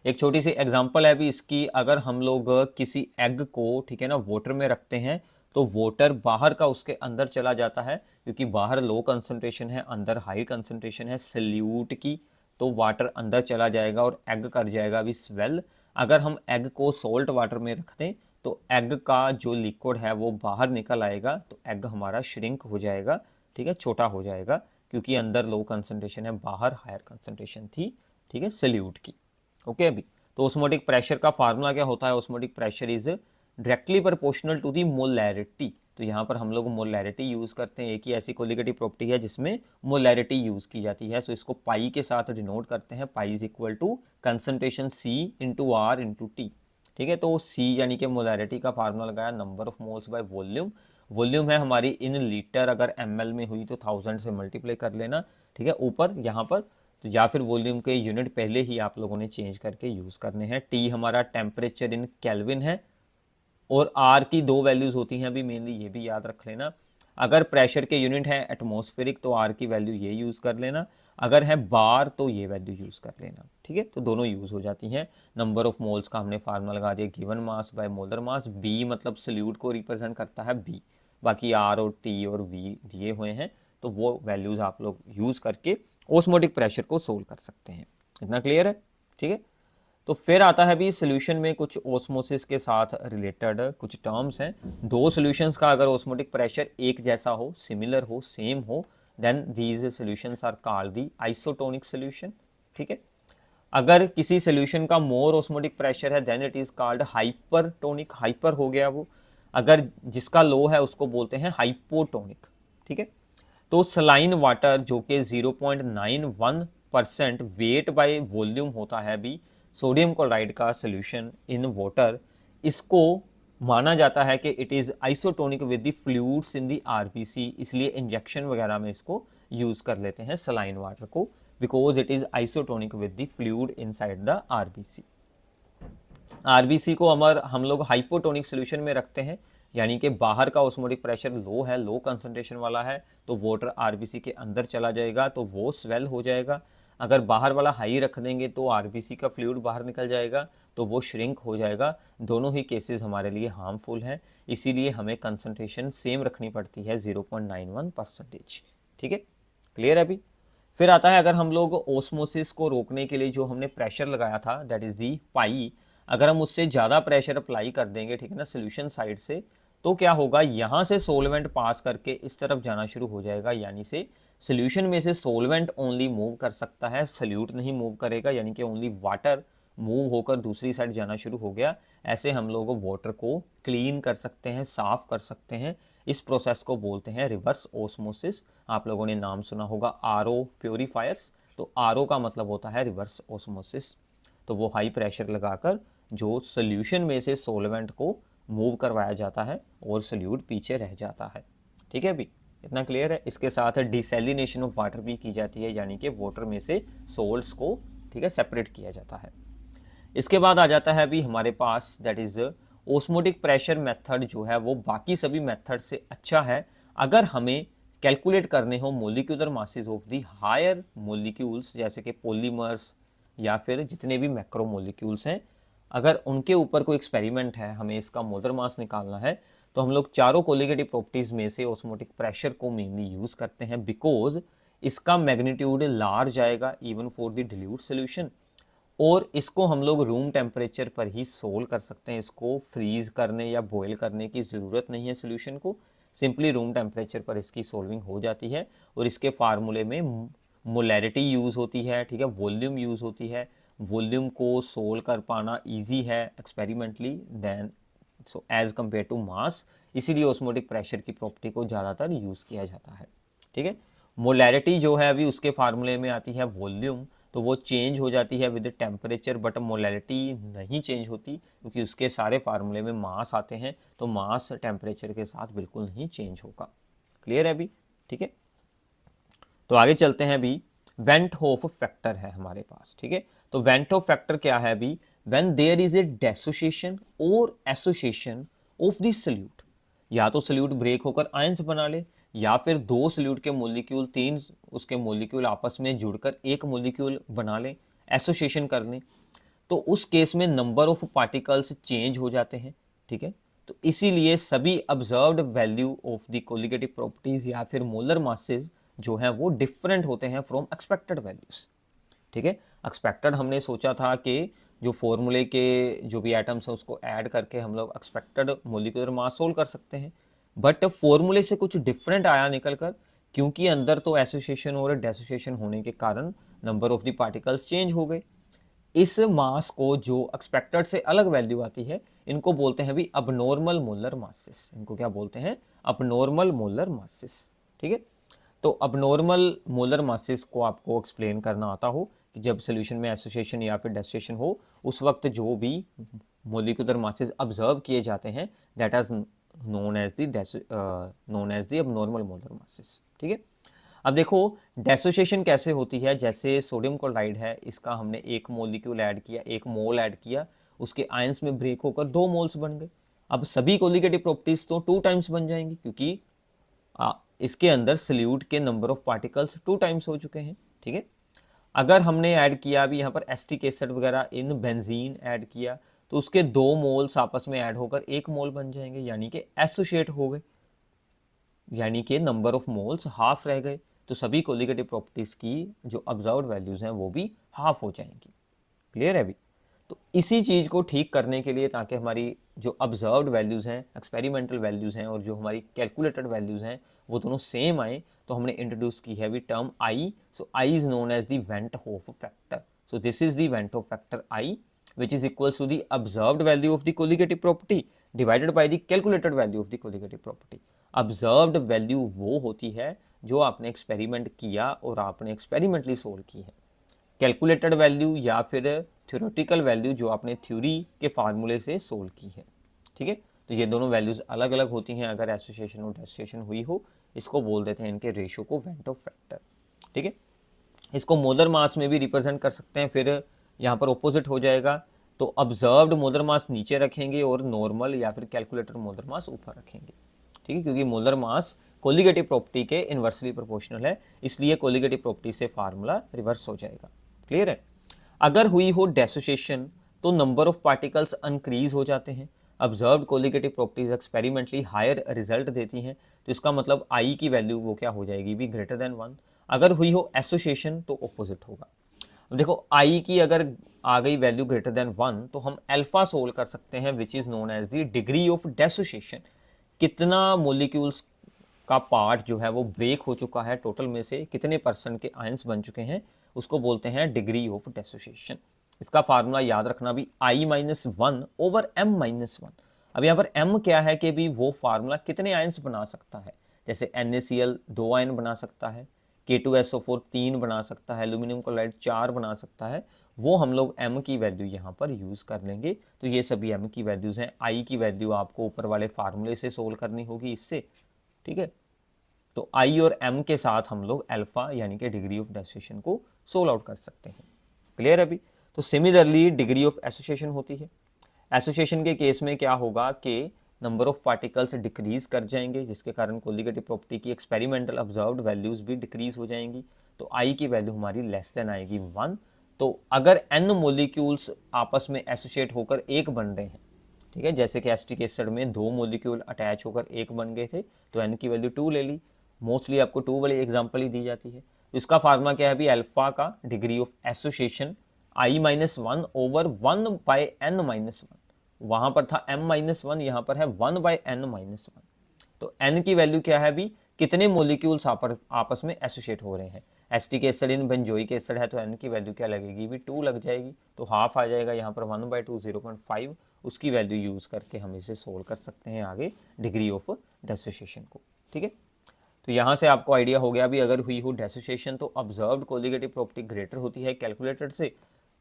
एक छोटी सी एग्जांपल है भी इसकी। अगर हम लोग किसी एग को, ठीक है ना, वाटर में रखते हैं, तो वाटर बाहर का उसके अंदर चला जाता है, क्योंकि बाहर लो कंसंट्रेशन है, अंदर हाई कंसंट्रेशन है सल्यूट की, तो वाटर अंदर चला जाएगा और एग कर जाएगा अभी स्वेल। अगर हम एग को सॉल्ट वाटर में रख दें, तो एग का जो लिक्विड है वो बाहर निकल आएगा, तो एग हमारा श्रिंक हो जाएगा, ठीक है, छोटा हो जाएगा, क्योंकि अंदर लो कंसंट्रेशन है, बाहर हायर कंसंट्रेशन थी, ठीक है, सल्यूट की। ओके अभी, तो ऑस्मोटिक प्रेशर का फार्मूला क्या होता है, osmotic pressure is directly proportional to the molarity. तो यहाँ पर हम लोग मोलैरिटी यूज़ करते हैं, एक ही ऐसी कोलिगेटिव प्रॉपर्टी है जिसमें मोलैरिटी यूज़ की जाती है। सो इसको पाई के साथ डिनोट करते हैं, pi is equal to concentration C into R into T. ठीक है, तो सी यानी कि मोलैरिटी का फार्मूला लगाया, number of moles by volume. Volume है हमारी इन लीटर, अगर ml में हुई तो 1000 से मल्टीप्लाई कर लेना, ठीक है, ऊपर यहाँ पर, तो या फिर वॉल्यूम के यूनिट पहले ही आप लोगों ने चेंज करके यूज़ करने हैं। टी हमारा टेम्परेचर इन केल्विन है, और आर की दो वैल्यूज़ होती हैं अभी मेनली, ये भी याद रख लेना। अगर प्रेशर के यूनिट है एटमॉस्फेरिक, तो आर की वैल्यू ये यूज़ कर लेना, अगर है बार तो ये वैल्यू यूज़ कर लेना। ठीक है, तो दोनों यूज़ हो जाती हैं। नंबर ऑफ मोल्स का हमने फार्मूला लगा दिया, given mass by molar mass. B मतलब सल्यूट को रिप्रेजेंट करता है बी, बाकी आर और टी और वी दिए हुए हैं, तो वो वैल्यूज़ आप लोग यूज़ करके ओस्मोटिक प्रेशर को सोल्व कर सकते हैं। इतना क्लियर है? ठीक है, तो फिर आता है भी सोल्यूशन में कुछ ओस्मोसिस के साथ रिलेटेड कुछ टर्म्स हैं। दो सॉल्यूशंस का अगर ओस्मोटिक प्रेशर एक जैसा हो, सिमिलर हो, सेम हो, then these solutions are called the isotonic solution. ठीक है, अगर किसी सॉल्यूशन का मोर ओस्मोटिक प्रेशर है, then it is called hypertonic. Hyper हो गया वो, अगर जिसका लो है उसको बोलते हैं हाइपोटोनिक। ठीक है, तो सलाइन वाटर जो कि 0.91% वेट बाय वॉल्यूम होता है भी, सोडियम क्लोराइड का सोल्यूशन इन वाटर, इसको माना जाता है कि it is isotonic with the fluids in the RBC, इसलिए इंजेक्शन वगैरह में इसको यूज़ कर लेते हैं सलाइन वाटर को, because it is isotonic with the fluid inside the RBC. RBC को हम लोग हाइपोटोनिक सोल्यूशन में रखते हैं, यानी कि बाहर का ऑस्मोटिक प्रेशर लो है, लो कंसंट्रेशन वाला है, तो वाटर आरबीसी के अंदर चला जाएगा, तो वो स्वेल हो जाएगा। अगर बाहर वाला हाई रख देंगे तो आरबीसी का फ्लूइड बाहर निकल जाएगा, तो वो श्रिंक हो जाएगा। दोनों ही केसेस हमारे लिए हार्मफुल हैं, इसीलिए हमें कंसंट्रेशन सेम रखनी पड़ती है, 0.91%। ठीक है, क्लियर है अभी? फिर आता है, अगर हम लोग ओस्मोसिस को रोकने के लिए जो हमने प्रेशर लगाया था, दैट इज़ दी पाई, अगर हम उससे ज़्यादा प्रेशर अप्लाई कर देंगे, ठीक है ना, सोल्यूशन साइड से, तो क्या होगा, यहाँ से सोलवेंट पास करके इस तरफ जाना शुरू हो जाएगा, यानी से सोल्यूशन में से सोलवेंट ओनली मूव कर सकता है, सल्यूट नहीं मूव करेगा, यानी कि ओनली वाटर मूव होकर दूसरी साइड जाना शुरू हो गया। ऐसे हम लोग वाटर को क्लीन कर सकते हैं, साफ कर सकते हैं। इस प्रोसेस को बोलते हैं रिवर्स ओस्मोसिस। आप लोगों ने नाम सुना होगा आरओ प्योरीफायर्स, तो आरओ का मतलब होता है रिवर्स ओस्मोसिस। तो वो हाई प्रेशर लगाकर जो सोल्यूशन में से सोलवेंट को मूव करवाया जाता है और सोल्यूट पीछे रह जाता है। ठीक है भी, इतना क्लियर है। इसके साथ डिसैलिनेशन ऑफ वाटर भी की जाती है, यानी कि वाटर में से सोल्ट्स को, ठीक है, सेपरेट किया जाता है। इसके बाद आ जाता है अभी हमारे पास that is osmotic pressure method, जो है वो बाकी सभी मेथड से अच्छा है अगर हमें कैलकुलेट करने हो molecular masses of the higher molecules, जैसे कि पॉलीमर्स या फिर जितने भी मैक्रो मोलिक्यूल्स हैं, अगर उनके ऊपर कोई एक्सपेरिमेंट है, हमें इसका मोलर मास निकालना है, तो हम लोग चारों कोलिगेटिव प्रॉपर्टीज में से ऑस्मोटिक प्रेशर को मेनली यूज करते हैं, बिकॉज इसका मैग्नीट्यूड लार्ज आएगा even for the dilute solution, और इसको हम लोग रूम टेम्परेचर पर ही सोल्व कर सकते हैं। इसको फ्रीज करने या बॉयल करने की ज़रूरत नहीं है सोल्यूशन को, सिंपली रूम टेम्परेचर पर इसकी सोल्विंग हो जाती है। और इसके फार्मूले में मोलैरिटी यूज़ होती है, ठीक है, वॉल्यूम यूज़ होती है। वॉल्यूम को सोल्व कर पाना ईजी है experimentally than so as compare to mass, इसीलिए ऑस्मोटिक प्रेशर की प्रॉपर्टी को ज़्यादातर यूज़ किया जाता है, ठीक है। मोलैरिटी जो है अभी उसके फार्मूले में आती है वॉल्यूम, तो वो चेंज हो जाती है विद टेम्परेचर, बट मोलैरिटी नहीं चेंज होती क्योंकि उसके सारे फार्मूले में मास आते हैं, तो मास टेम्परेचर के साथ बिल्कुल नहीं चेंज होगा। क्लियर है अभी, ठीक है। तो आगे चलते हैं अभी, वेंट होफ फैक्टर है हमारे पास, ठीक है। तो वेंट होफ फैक्टर क्या है अभी, व्हेन देयर इज ए डेसोसिएशन और एसोसिएशन ऑफ दिस सल्यूट, या तो सल्यूट ब्रेक होकर आयंस बना ले, या फिर दो सल्यूट के मोलिक्यूल, तीन उसके मोलिक्यूल आपस में जुड़कर एक मोलिक्यूल बना लें, एसोसिएशन कर लें, तो उस केस में नंबर ऑफ पार्टिकल्स चेंज हो जाते हैं, ठीक है। तो इसीलिए सभी observed value of the colligative properties या फिर मोलर मासेस जो हैं वो डिफरेंट होते हैं फ्रॉम एक्सपेक्टेड वैल्यूज, ठीक है। एक्सपेक्टेड हमने सोचा था कि जो फॉर्मूले के जो भी एटम्स हैं उसको ऐड करके हम लोग एक्सपेक्टेड मोलिकुलर मास सोल्व कर सकते हैं, बट फॉर्मूले से कुछ डिफरेंट आया निकल कर, क्योंकि अंदर तो एसोसिएशन और डेसोसिएशन होने के कारण number of the particles change हो गए। इस मास को जो एक्सपेक्टेड से अलग वैल्यू आती है, इनको बोलते हैं भी अबनॉर्मल मोलर मासेस। इनको क्या बोलते हैं, अबनॉर्मल मोलर मासेस, ठीक है। तो अबनॉर्मल मोलर मासेस को आपको एक्सप्लेन करना आता हो कि जब सोल्यूशन में एसोसिएशन या फिर डेसोसिएशन हो, उस वक्त जो भी मोलिकुलर मासेस ऑब्जर्व किए जाते हैं, that is known as the abnormal molar masses, ठीक है। अब देखो डेसोसिएशन कैसे होती है, जैसे सोडियम क्लोराइड है, इसका हमने एक मोलिक्यूल ऐड किया, एक मोल ऐड किया, उसके आयंस में ब्रेक होकर दो मोल्स बन गए। अब सभी कोलिगेटिव प्रॉपर्टीज तो 2 टाइम्स बन जाएंगी, क्योंकि इसके अंदर सल्यूट के नंबर ऑफ पार्टिकल्स 2 टाइम्स हो चुके हैं, ठीक है। अगर हमने ऐड किया अभी यहाँ पर एस्टिक एसिड वगैरह इन बेंजीन ऐड किया, तो उसके 2 मोल्स आपस में ऐड होकर 1 मोल बन जाएंगे, यानी कि एसोसिएट हो गए, यानी कि नंबर ऑफ मोल्स हाफ रह गए। तो सभी कोलिगेटिव प्रॉपर्टीज की जो ऑब्जर्व्ड वैल्यूज हैं वो भी हाफ हो जाएंगी। क्लियर है अभी। तो इसी चीज़ को ठीक करने के लिए, ताकि हमारी जो ऑब्जर्व्ड वैल्यूज़ हैं, एक्सपेरिमेंटल वैल्यूज़ हैं, और जो हमारी कैलकुलेटेड वैल्यूज़ हैं वो दोनों सेम आए, तो हमने इंट्रोड्यूस की है भी term i. So i is known as the van't Hoff factor. So this is the van't Hoff factor i, which is equals to the observed value of the colligative property divided by the calculated value of the colligative property। observed value वो होती है जो आपने experiment किया और आपने experimentally solve की है, कैलकुलेटेड वैल्यू या फिर थ्योरेटिकल वैल्यू जो आपने थ्योरी के फार्मूले से सोल्व की है, ठीक है। तो ये दोनों वैल्यूज अलग अलग होती हैं अगर एसोसिएशन और डेसोसिएशन हुई हो। इसको बोल देते हैं इनके रेशियो को वेंट होफ फैक्टर, ठीक है। इसको मोलर मास में भी रिप्रेजेंट कर सकते हैं, फिर यहाँ पर ऑपोजिट हो जाएगा, तो ऑब्जर्व्ड मोलर मास नीचे रखेंगे और नॉर्मल या फिर कैलकुलेटेड मोलर मास ऊपर रखेंगे, ठीक है, क्योंकि मोलर मास कोलिगेटिव प्रॉपर्टी के इन्वर्सली प्रोपोर्शनल है, इसलिए कोलिगेटिव प्रॉपर्टी से फार्मूला रिवर्स हो जाएगा। क्लियर है। अगर हुई हो डेसोसिएशन तो नंबर ऑफ पार्टिकल्स इंक्रीज हो जाते हैं। Observed colligative properties experimentally higher result देती हैं, तो इसका मतलब आई की वैल्यू वो क्या हो जाएगी भी ग्रेटर देन 1। अगर हुई हो एसोसिएशन तो ऑपोजिट होगा। अब देखो आई की अगर आ गई वैल्यू ग्रेटर देन 1, तो हम अल्फा सोल्व कर सकते हैं, which is known as the degree of dissociation. कितना मोलिक्यूल्स का पार्ट जो है वो ब्रेक हो चुका है, टोटल में से कितने % के आयंस बन चुके हैं, उसको बोलते हैं डिग्री ऑफ डेसोसिएशन। इसका फार्मूला याद रखना भी I-1/m-1। अब यहाँ पर m क्या है कि भी वो फार्मूला कितने आयंस बना सकता है, जैसे NaCl 2 आयन बना सकता है, K2SO4 3 बना सकता है, एल्यूमिनियम क्लोराइड 4 बना सकता है, वो हम लोग m की वैल्यू यहाँ पर यूज़ कर लेंगे। तो ये सभी m की वैल्यूज़ हैं। I की वैल्यू आपको ऊपर वाले फार्मूले से सोल्व करनी होगी इससे, ठीक है। तो आई और एम के साथ हम लोग अल्फा यानी कि डिग्री ऑफ डेसोसिएशन को सोल्व आउट कर सकते हैं। क्लियर अभी? तो सिमिलरली डिग्री ऑफ एसोसिएशन होती है। एसोसिएशन के केस में क्या होगा कि नंबर ऑफ पार्टिकल्स डिक्रीज कर जाएंगे, जिसके कारण कोलिगेटिव प्रॉपर्टी की एक्सपेरिमेंटल ऑब्जर्व्ड वैल्यूज भी डिक्रीज हो जाएंगी। तो आई की वैल्यू हमारी लेस देन आएगी 1। तो अगर एन मोलिक्यूल्स आपस में एसोसिएट होकर एक बन रहे हैं, ठीक है, जैसे कि एसिटिक एसिड में 2 मोलिक्यूल अटैच होकर एक बन गए थे, तो एन की वैल्यू 2 ले ली। मोस्टली आपको 2 वाली एग्जाम्पल ही दी जाती है। तो इसका फार्मूला क्या है अभी? अल्फा का degree of association i-1 over 1 by n-1। वहां पर था m-1, यहां पर है 1 बाय n-1। तो n की वैल्यू क्या है अभी? कितने मोलिक्यूल्स आपस में एसोसिएट हो रहे हैं। Acetic acid in benzoic acid है, तो n की वैल्यू क्या लगेगी भी? 2 लग जाएगी। तो हाफ आ जाएगा यहाँ पर 1/2 0.5। उसकी वैल्यू यूज करके हम इसे सोल्व कर सकते हैं आगे डिग्री ऑफ डेसोसिएशन को। ठीक है, तो यहाँ से आपको आइडिया हो गया भी अगर हुई हो डेसोसिएशन तो ऑब्जर्व्ड कोलिगेटिव प्रॉपर्टी ग्रेटर होती है कैलकुलेटेड से,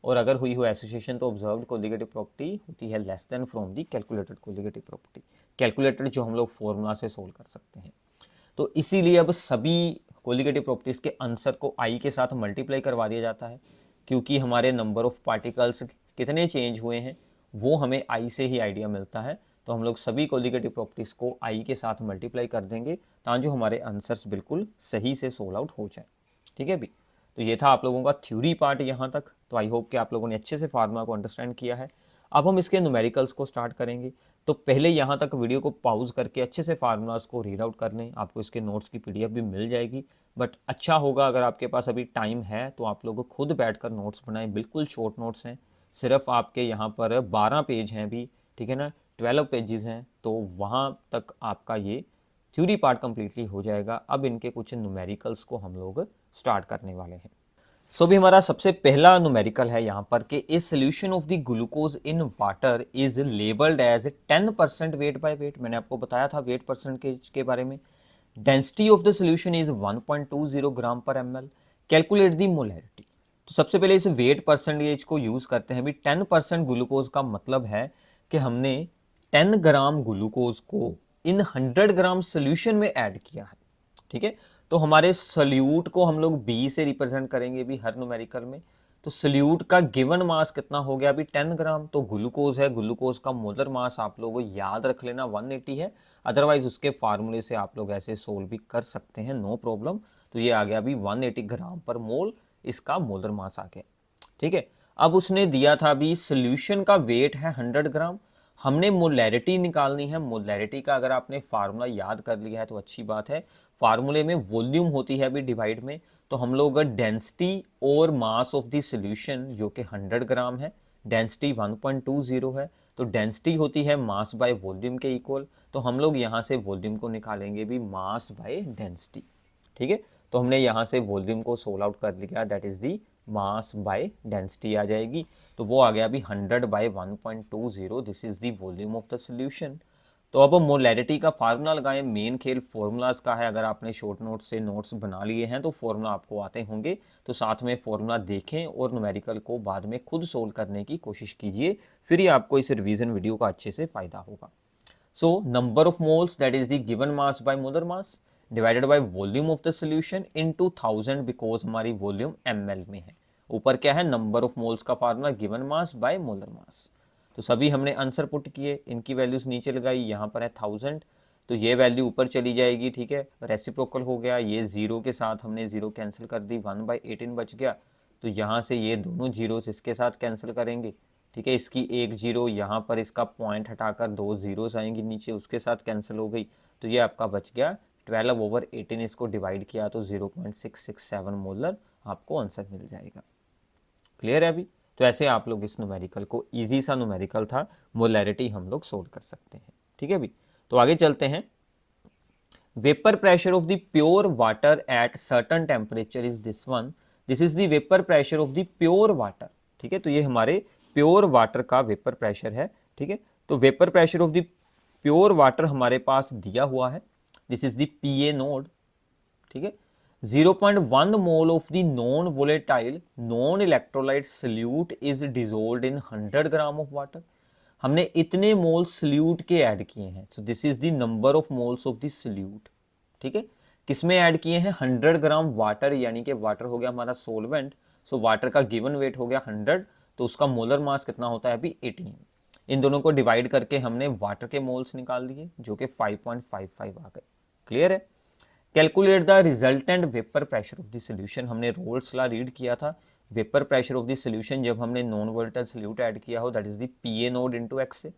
और अगर हुई हो एसोसिएशन तो ऑब्जर्व्ड कोलिगेटिव प्रॉपर्टी होती है less than from the calculated colligative property. Calculated जो हम लोग फॉर्मूला से सोल्व कर सकते हैं। तो इसीलिए अब सभी कोलिगेटिव प्रॉपर्टीज के आंसर को आई के साथ मल्टीप्लाई करवा दिया जाता है, क्योंकि हमारे नंबर ऑफ पार्टिकल्स कितने चेंज हुए हैं वो हमें आई से ही आइडिया मिलता है। तो हम लोग सभी कोलिगेटिव प्रॉपर्टीज को आई के साथ मल्टीप्लाई कर देंगे ताकि हमारे आंसर्स बिल्कुल सही से सोल्व आउट हो जाए। ठीक है भी? तो ये था आप लोगों का थ्योरी पार्ट यहाँ तक। तो आई होप कि आप लोगों ने अच्छे से फार्मूला को अंडरस्टैंड किया है। अब हम इसके न्यूमेरिकल्स को स्टार्ट करेंगे। तो पहले यहाँ तक वीडियो को पॉज करके अच्छे से फार्मूलाज को रीड आउट कर लें। आपको इसके नोट्स की पीडीएफ भी मिल जाएगी, बट अच्छा होगा अगर आपके पास अभी टाइम है तो आप लोग खुद बैठकर नोट्स बनाएं। बिल्कुल शॉर्ट नोट्स हैं, सिर्फ आपके यहाँ पर 12 पेज हैं भी, ठीक है ना, 12 पेजेस हैं। तो वहाँ तक आपका ये थ्योरी पार्ट कंप्लीटली हो जाएगा। अब इनके कुछ न्यूमेरिकल्स को हम लोग स्टार्ट करने वाले हैं। सो भी हमारा सबसे पहला न्यूमेरिकल है यहाँ पर कि a solution of the glucose in water is labelled as 10% weight by weight. मैंने आपको बताया था वेट परसेंटेज के बारे में। Density of the solution is 1.20 gram per ml। Calculate the molarity. तो सबसे पहले इस वेट परसेंटेज को यूज करते हैं भी। 10% ग्लूकोज का मतलब है कि हमने 10 ग्राम ग्लूकोज को इन 100 ग्राम सोल्यूशन में ऐड किया है। ठीक है, तो हमारे सल्यूट को हम लोग बी से रिप्रेजेंट करेंगे भी हर न्यूमेरिकल में। तो सल्यूट का गिवन मास कितना हो गया अभी? 10 ग्राम। तो ग्लूकोज है, ग्लूकोज का मोलर मास आप लोगों को याद रख लेना 180 है। अदरवाइज उसके फार्मूले से आप लोग ऐसे सोल्व भी कर सकते हैं, नो प्रॉब्लम। तो ये आ गया अभी 180 ग्राम पर मोल, इसका मोलर मास आ गया। ठीक है, अब उसने दिया था अभी सोल्यूशन का वेट है 100 ग्राम। हमने मोलैरिटी निकालनी है। मोलैरिटी का अगर आपने फार्मूला याद कर लिया है तो अच्छी बात है। फार्मूले में वॉल्यूम होती है अभी डिवाइड में, तो हम लोग डेंसिटी और मास ऑफ द सॉल्यूशन जो कि 100 ग्राम है, डेंसिटी 1.20 है, तो डेंसिटी होती है मास बाय वॉल्यूम के इक्वल। तो हम लोग यहाँ से वॉल्यूम को निकालेंगे भी मास बाय डेंसिटी। ठीक है, तो हमने यहाँ से वॉल्यूम को सोल्व आउट कर लिया, that is the mass by density आ जाएगी। तो वो आ गया अभी 100 by 1.20, this is the volume of the solution. तो अब हम मोलैरिटी का फार्मूला लगाएं। मेन खेल फॉर्मूलाज का है। अगर आपने शॉर्ट नोट्स से नोट्स बना लिए हैं तो फॉर्मूला आपको आते होंगे, तो साथ में फॉर्मूला देखें और न्यूमेरिकल को बाद में खुद सोल्व करने की कोशिश कीजिए, फिर ही आपको इस रिवीजन वीडियो का अच्छे से फायदा होगा। So number of moles that is the given mass by molar mass divided by volume of the solution into 1000, because हमारी वॉल्यूम ml में है। ऊपर क्या है? नंबर ऑफ मोल्स का formula given mass by molar मास। तो सभी हमने आंसर पुट किए, इनकी वैल्यूज नीचे लगाई। यहाँ पर है 1000, तो ये वैल्यू ऊपर चली जाएगी। ठीक है, रेसिप्रोकल हो गया। ये जीरो के साथ हमने जीरो कैंसिल कर दी, 1/18 बच गया। तो यहाँ से ये दोनों जीरोस इसके साथ कैंसिल करेंगे। ठीक है, इसकी एक जीरो यहाँ पर, इसका पॉइंट हटाकर 2 जीरोस आएंगी नीचे, उसके साथ कैंसिल हो गई। तो ये आपका बच गया 12/18। इसको डिवाइड किया तो 0.667 मोलर आपको आंसर मिल जाएगा। क्लियर है अभी? तो ऐसे आप लोग इस न्यूमेरिकल को, इजी सा न्यूमेरिकल था, मोलैरिटी हम लोग सोल्व कर सकते हैं। ठीक है अभी? तो आगे चलते हैं। Vapour pressure of the pure water at certain temperature is this one. This is the vapour pressure of the pure water. ठीक है, तो ये हमारे प्योर वाटर का वेपर प्रेशर है। ठीक है, तो vapour pressure of the pure water हमारे पास दिया हुआ है। This is the PA naught. ठीक है, 0.1 mole of the non volatile non electrolyte solute is dissolved in 100 gram of water. हमने इतने मोल सल्यूट के ऐड किए हैं, सो this is the number of moles of the solute. ठीक है, किसमें ऐड किए हैं, 100 ग्राम वाटर, यानी कि वाटर हो गया हमारा सोलवेंट, सो वाटर का गिवन वेट हो गया 100, तो उसका मोलर मास कितना होता है अभी 18। इन दोनों को डिवाइड करके हमने वाटर के मोल्स निकाल दिए जो कि 5.55 आ गए। क्लियर है। Calculate the resultant vapour pressure of the solution, हमने रोल्स लॉ रीड किया था। Vapour pressure of the solution जब हमने नॉन वोलेटाइल सोल्यूट ऐड किया हो, that is the P A naught into X A.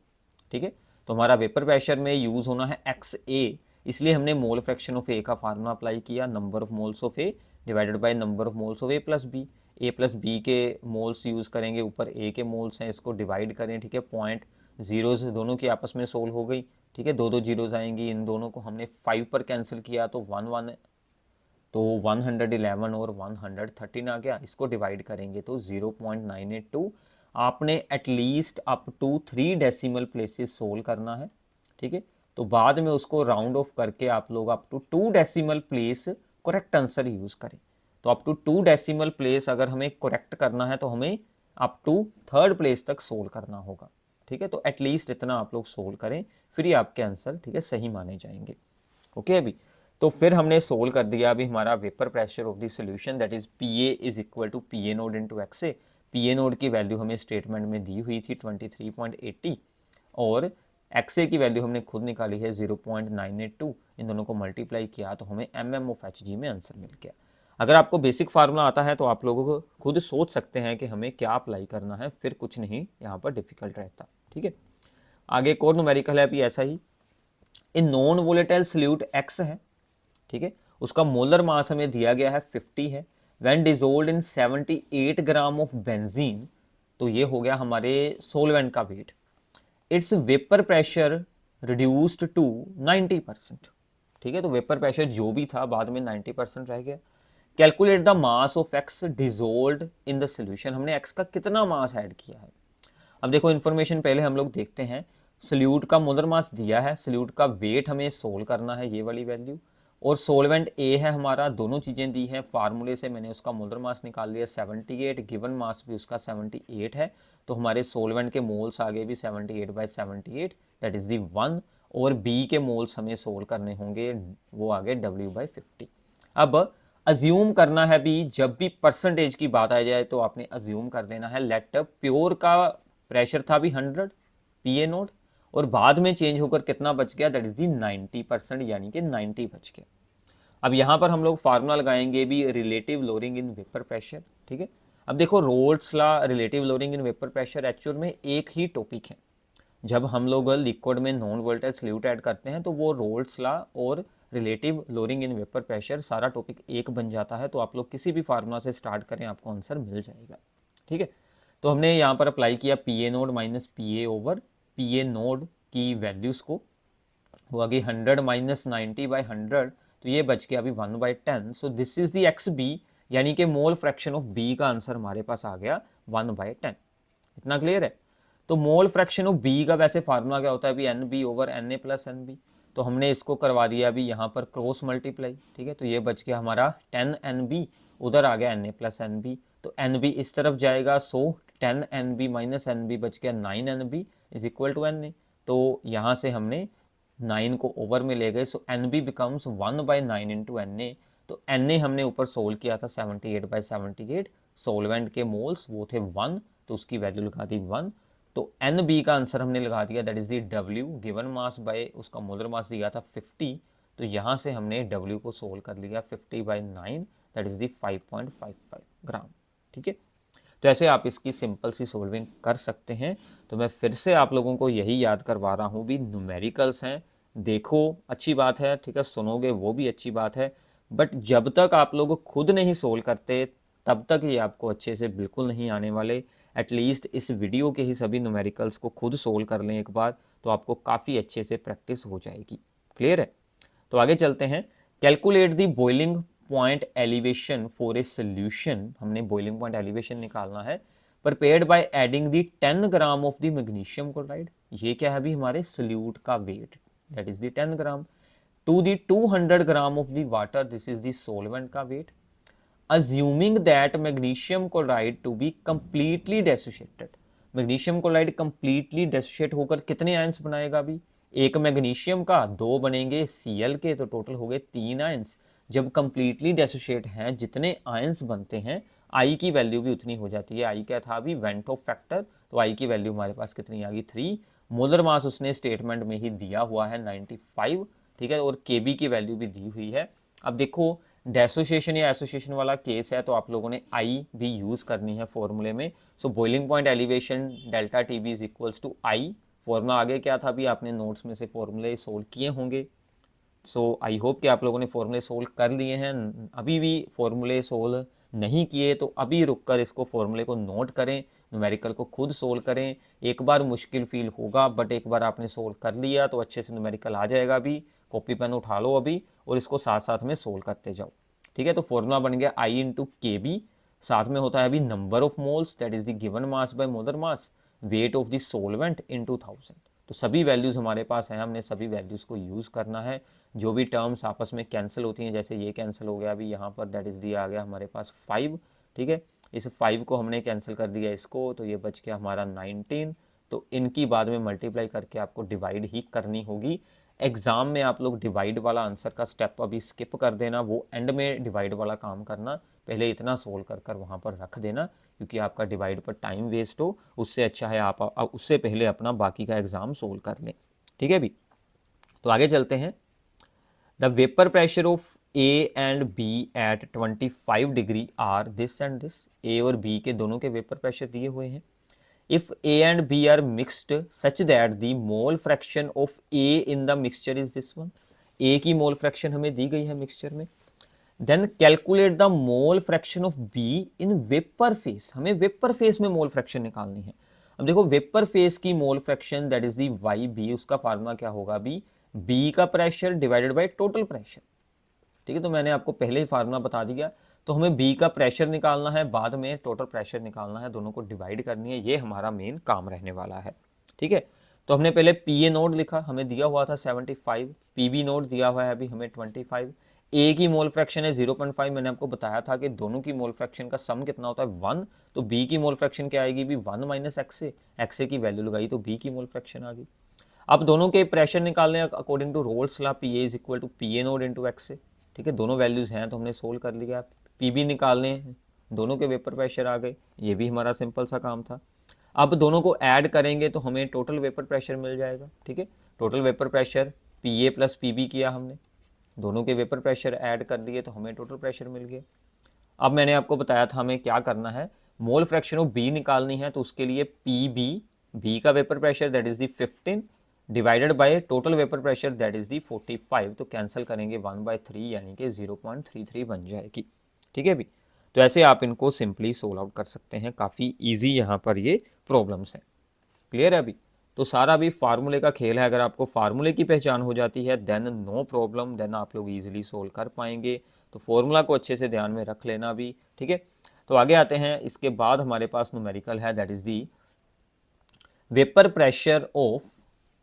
ठीक है, तो हमारा वेपर प्रेशर में यूज होना है एक्स ए, इसलिए हमने मोल फ्रैक्शन ऑफ ए का फार्मूला अप्लाई किया, number of moles of A divided by number of moles of A plus B. A plus B के मोल्स यूज करेंगे, ऊपर ए के मोल्स हैं, इसको डिवाइड करें। ठीक है, पॉइंट जीरोज दोनों की आपस में सोल्व हो गई। ठीक है, दो दो जीरोज आएंगी, इन दोनों को हमने 5 पर कैंसिल किया तो 1 तो 111 और 113 आ गया। इसको डिवाइड करेंगे तो 0.982। आपने at least up to 3 decimal places solve करना है। ठीक है, तो बाद में उसको राउंड ऑफ करके आप लोग up to 2 decimal place correct answer use करें। तो अप टू 2 डेसिमल प्लेस अगर हमें करेक्ट करना है तो हमें अप टू 3rd प्लेस तक सोल्व करना होगा। ठीक है, तो एटलीस्ट इतना आप लोग सोल्व करें, फिर ही आपके आंसर ठीक है सही माने जाएंगे। ओके, अभी तो फिर हमने सोल्व कर दिया अभी हमारा vapour pressure of the solution, that is P A is equal to P A naught into X A. P A naught की वैल्यू हमें स्टेटमेंट में दी हुई थी 23.80 और एक्स ए की वैल्यू हमने खुद निकाली है 0.982। इन दोनों को मल्टीप्लाई किया तो हमें M M of H G में आंसर मिल गया। अगर आपको बेसिक फार्मूला आता है तो आप लोगों को खुद सोच सकते हैं कि हमें क्या अप्लाई करना है, फिर कुछ नहीं यहाँ पर डिफिकल्ट रहता। ठीक है, आगे एक और न्यूमेरिकल है अभी ऐसा ही। In non volatile solute X है, ठीक है, उसका मोलर मास हमें दिया गया है 50 है। When dissolved in 78 gram of benzene, तो ये हो गया हमारे सोलवेंट का वेट। It's vapour pressure reduced to 90%। ठीक है, तो वेपर प्रेशर जो भी था बाद में 90% रह गया। Calculate the mass of X dissolved in the solution, हमने एक्स का कितना मास ऐड किया है। अब देखो इन्फॉर्मेशन पहले हम लोग देखते हैं। सल्यूट का मोलर मास दिया है, सल्यूट का वेट हमें सोल्व करना है, ये वाली वैल्यू, और सोलवेंट ए है हमारा, दोनों चीज़ें दी हैं। फार्मूले से मैंने उसका मोलर मास निकाल लिया 78, गिवन मास भी उसका 78 है, तो हमारे सोलवेंट के मोल्स आगे भी 78/78, दैट इज़ दी 1, और बी के मोल्स हमें सोल्व करने होंगे, वो आगे W/50। अब अज्यूम करना है भी, जब भी परसेंटेज की बात आ जाए तो आपने अज्यूम कर देना है। लेट प्योर का प्रेशर था भी 100 पी ए नोट, और बाद में चेंज होकर कितना बच गया, दैट इज दी 90%, यानी कि 90 बच गया। अब यहाँ पर हम लोग फार्मूला लगाएंगे भी relative lowering in vapour pressure. ठीक है, अब देखो roles law, relative lowering in vapour pressure actual में एक ही टॉपिक है। जब हम लोग लिक्विड में नॉन वोलेटाइल सॉल्यूट ऐड करते हैं तो वो रोल्स लॉ और relative lowering in vapour pressure सारा टॉपिक एक बन जाता है। तो आप लोग किसी भी फार्मूला से स्टार्ट करें, आपको आंसर मिल जाएगा। ठीक है, तो हमने यहाँ पर अप्लाई किया P A node minus P A over P A naught की वैल्यूज़ को, वो आगे 100 माइनस 90/100, तो ये बच गया अभी 1/10। So this is the X B, यानी कि मोल फ्रैक्शन ऑफ बी का आंसर हमारे पास आ गया 1/10। इतना क्लियर है। तो मोल फ्रैक्शन ऑफ बी का वैसे फार्मूला क्या होता है अभी, N B over N A plus N B, तो हमने इसको करवा दिया अभी यहाँ पर क्रॉस मल्टीप्लाई। ठीक है, तो ये बच गया हमारा 10 एन बी, उधर आ गया N A plus N B, तो एन बी इस तरफ जाएगा, so 10 N B minus N B बच गया 9 N B is equal to N A. तो यहाँ से हमने 9 को ओवर में ले गए, so N B becomes 1/9 into N A. तो एन ए हमने ऊपर सोल्व किया था 78/78, सोलवेंट के मोल्स वो थे 1, तो उसकी वैल्यू लगा दी 1। तो एन बी का आंसर हमने लगा दिया, that is the W given mass bye उसका मोलर मास दिया था 50, तो यहाँ से हमने डब्ल्यू को सोल्व कर लिया 50/9, दैट इज दी 5.55 ग्राम। ठीक है, तो ऐसे आप इसकी सिंपल सी सोल्विंग कर सकते हैं। तो मैं फिर से आप लोगों को यही याद करवा रहा हूँ भी, न्यूमेरिकल्स हैं, देखो अच्छी बात है, ठीक है, सुनोगे वो भी अच्छी बात है, बट जब तक आप लोग खुद नहीं सोल्व करते तब तक ये आपको अच्छे से बिल्कुल नहीं आने वाले। एटलीस्ट इस वीडियो के ही सभी न्यूमेरिकल्स को खुद सोल्व कर लें एक बार, तो आपको काफ़ी अच्छे से प्रैक्टिस हो जाएगी। क्लियर है, तो आगे चलते हैं। Calculate the boiling point elevation for a solution, हमने बॉइलिंग पॉइंट एलिवेशन निकालना है, prepared by adding the 10 gram of the magnesium chloride, ये क्या है अभी हमारे सोल्यूट का weight, that is the 10 gram, to the 200 gram of the water, this is the solvent का weight, assuming that magnesium chloride to be completely dissociated, magnesium chloride completely dissociate होकर कितने ions बनाएगा अभी, एक मैग्नीशियम का 2 बनेंगे Cl के, तो टोटल हो गए 3 आयंस, जब कंप्लीटली डेसोशिएट हैं, जितने आयंस बनते हैं आई की वैल्यू भी उतनी हो जाती है। आई क्या था अभी, वेंट ऑफ फैक्टर, तो आई की वैल्यू हमारे पास कितनी आ गई 3। मोलर मास उसने स्टेटमेंट में ही दिया हुआ है 95, ठीक है, और केबी की वैल्यू भी दी हुई है। अब देखो डेसोसिएशन या एसोसिएशन वाला केस है तो आप लोगों ने आई भी यूज करनी है फॉर्मूले में। So boiling point elevation delta T B is equals to i. Formula आगे क्या था, अभी आपने नोट्स में से फॉर्मूले सोल्व किए होंगे। सो आई होप कि आप लोगों ने फॉर्मूले सोल्व कर लिए हैं। अभी भी फॉर्मूले सोल्व नहीं किए तो अभी रुककर इसको फॉर्मूले को नोट करें, न्यूमेरिकल को खुद सोल्व करें। एक बार मुश्किल फील होगा बट एक बार आपने सोल्व कर लिया तो अच्छे से न्यूमेरिकल आ जाएगा। अभी कॉपी पेन उठा लो अभी और इसको साथ साथ में सोल्व करते जाओ, ठीक है। तो फॉर्मूला बन गया आई इंटू के बी, साथ में होता है अभी number of moles that is the given mass by molar mass, weight of the solvent into 1000। तो सभी वैल्यूज़ हमारे पास हैं, हमने सभी वैल्यूज़ को यूज़ करना है। जो भी टर्म्स आपस में कैंसिल होती हैं, जैसे ये कैंसिल हो गया अभी यहाँ पर, दैट इज़ दिया आ गया हमारे पास 5, ठीक है। इस 5 को हमने कैंसिल कर दिया इसको, तो ये बच गया हमारा 19। तो इनकी बाद में मल्टीप्लाई करके आपको डिवाइड ही करनी होगी। एग्ज़ाम में आप लोग डिवाइड वाला आंसर का स्टेप अभी स्किप कर देना, वो एंड में डिवाइड वाला काम करना, पहले इतना सोल्व कर कर वहाँ पर रख देना, क्योंकि आपका डिवाइड पर टाइम वेस्ट हो। उससे अच्छा है आप उससे पहले अपना बाकी का एग्ज़ाम सोल्व कर लें, ठीक है। अभी तो आगे चलते हैं। The vapour pressure of A and B at 25 degree are this and this. A और बी के दोनों के वेपर प्रेशर दिए हुए हैं। If A and B are mixed such that the mole fraction of A in the mixture is this one. A की mole fraction हमें दी गई है मिक्सचर में। Then calculate the mole fraction of B in vapour phase. हमें vapour phase में mole fraction निकालनी है। अब देखो वेपर फेस की mole fraction that is the Y B, उसका फार्मूला क्या होगा अभी, बी का pressure divided by total pressure, ठीक है। तो मैंने आपको पहले ही फार्मूला बता दिया। तो हमें बी का प्रेशर निकालना है, बाद में टोटल प्रेशर निकालना है, दोनों को डिवाइड करनी है, ये हमारा मेन काम रहने वाला है, ठीक है। तो हमने पहले पी ए नोट लिखा, हमें दिया हुआ था 75, पी बी नोट दिया हुआ है अभी हमें 25। ए की मोल फ्रैक्शन है 0.5, मैंने आपको बताया था कि दोनों की मोल फ्रैक्शन का सम कितना होता है 1। तो बी की मोल फ्रैक्शन क्या आएगी भी 1 माइनस एक्स ए की वैल्यू लगाई तो बी की मोल फ्रैक्शन आ गई। अब दोनों के प्रेशर निकालने according to Raoult's law, P A is equal to P A naught into X A, ठीक है। दोनों वैल्यूज हैं तो हमने सोल्व कर लिया। पी बी निकालने, दोनों के वेपर प्रेशर आ गए, ये भी हमारा सिंपल सा काम था। अब दोनों को ऐड करेंगे तो हमें टोटल वेपर प्रेशर मिल जाएगा, ठीक है। Total vapour pressure P A plus P B किया हमने, दोनों के वेपर प्रेशर ऐड कर दिए तो हमें टोटल प्रेशर मिल गया। अब मैंने आपको बताया था हमें क्या करना है, मोल फ्रैक्शन ऑफ बी निकालनी है, तो उसके लिए पी बी का vapour pressure that is the 15 divided by total vapour pressure that is दी 45। तो कैंसिल करेंगे 1/3 यानी कि 0.33 बन जाएगी, ठीक है भी। तो ऐसे आप इनको सिंपली सोल्व आउट कर सकते हैं, काफ़ी ईजी यहाँ पर ये प्रॉब्लम्स हैं। क्लियर है अभी। तो सारा भी फार्मूले का खेल है। अगर आपको फार्मूले की पहचान हो जाती है देन नो प्रॉब्लम, देन आप लोग ईजिली सोल्व कर पाएंगे। तो फॉर्मूला को अच्छे से ध्यान में रख लेना भी, ठीक है। तो आगे आते हैं, इसके बाद हमारे पास न्यूमेरिकल है that is the vapour pressure of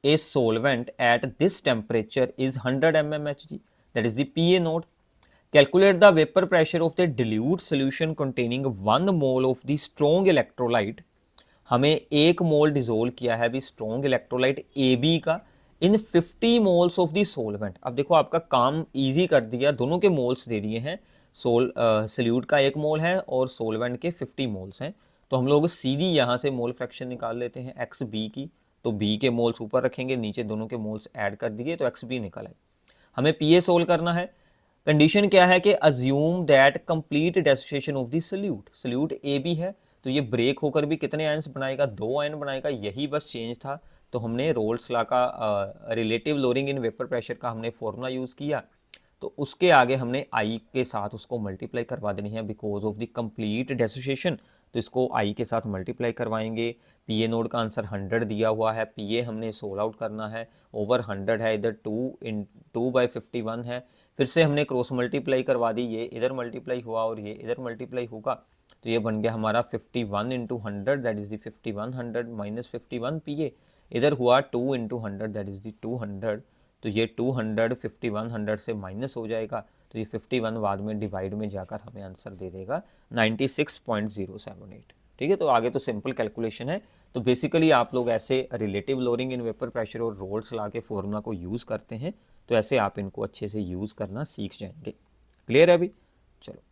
a solvent at this temperature is 100 mmHg, that is the PA node. Calculate the vapor pressure of the dilute solution containing 1 mole of the strong electrolyte. हमें 1 मोल dissolve किया है अभी strong electrolyte AB का इन 50 moles of the solvent. अब देखो आपका काम easy कर दिया, दोनों के मोल्स दे दिए हैं, सल्यूट का 1 मोल है और सोलवेंट के 50 मोल्स हैं। तो हम लोग सीधी यहाँ से मोल फ्रैक्शन निकाल लेते हैं एक्स बी की। तो बी के मोल्स ऊपर रखेंगे, नीचे दोनों के मोल्स ऐड कर दिए तो एक्स बी निकल आए। हमें पी ए सोल्व करना है। कंडीशन क्या है कि assume that complete dissociation of the solute A B है, तो ये ब्रेक होकर भी कितने आयंस बनाएगा, 2 आयन बनाएगा, यही बस चेंज था। तो हमने रोल्स लॉ का relative lowering in vapour pressure का हमने फॉर्मूला यूज़ किया, तो उसके आगे हमने आई के साथ उसको मल्टीप्लाई करवा देनी है बिकॉज ऑफ द कंप्लीट डेसोसिएशन। तो इसको आई के साथ मल्टीप्लाई करवाएंगे। पी ए नोड का आंसर 100 दिया हुआ है, पी ए हमने सोल्व आउट करना है, ओवर 100 है, इधर 2/51 है। फिर से हमने क्रॉस मल्टीप्लाई करवा दी, ये इधर मल्टीप्लाई हुआ और ये इधर मल्टीप्लाई होगा, तो ये बन गया हमारा 51 into 100 that is the 5100 minus 51 P A, इधर हुआ 2 इंटू 100 दैट इज दी 200। तो ये 200 5100 से माइनस हो जाएगा, तो ये 51 बाद में डिवाइड में जाकर हमें आंसर दे देगा 96.078, ठीक है। तो आगे तो सिंपल कैलकुलेशन है। तो बेसिकली आप लोग ऐसे relative lowering in vapour pressure और रोल्स लॉ के फॉर्मूला को यूज़ करते हैं, तो ऐसे आप इनको अच्छे से यूज़ करना सीख जाएंगे, क्लियर है अभी? चलो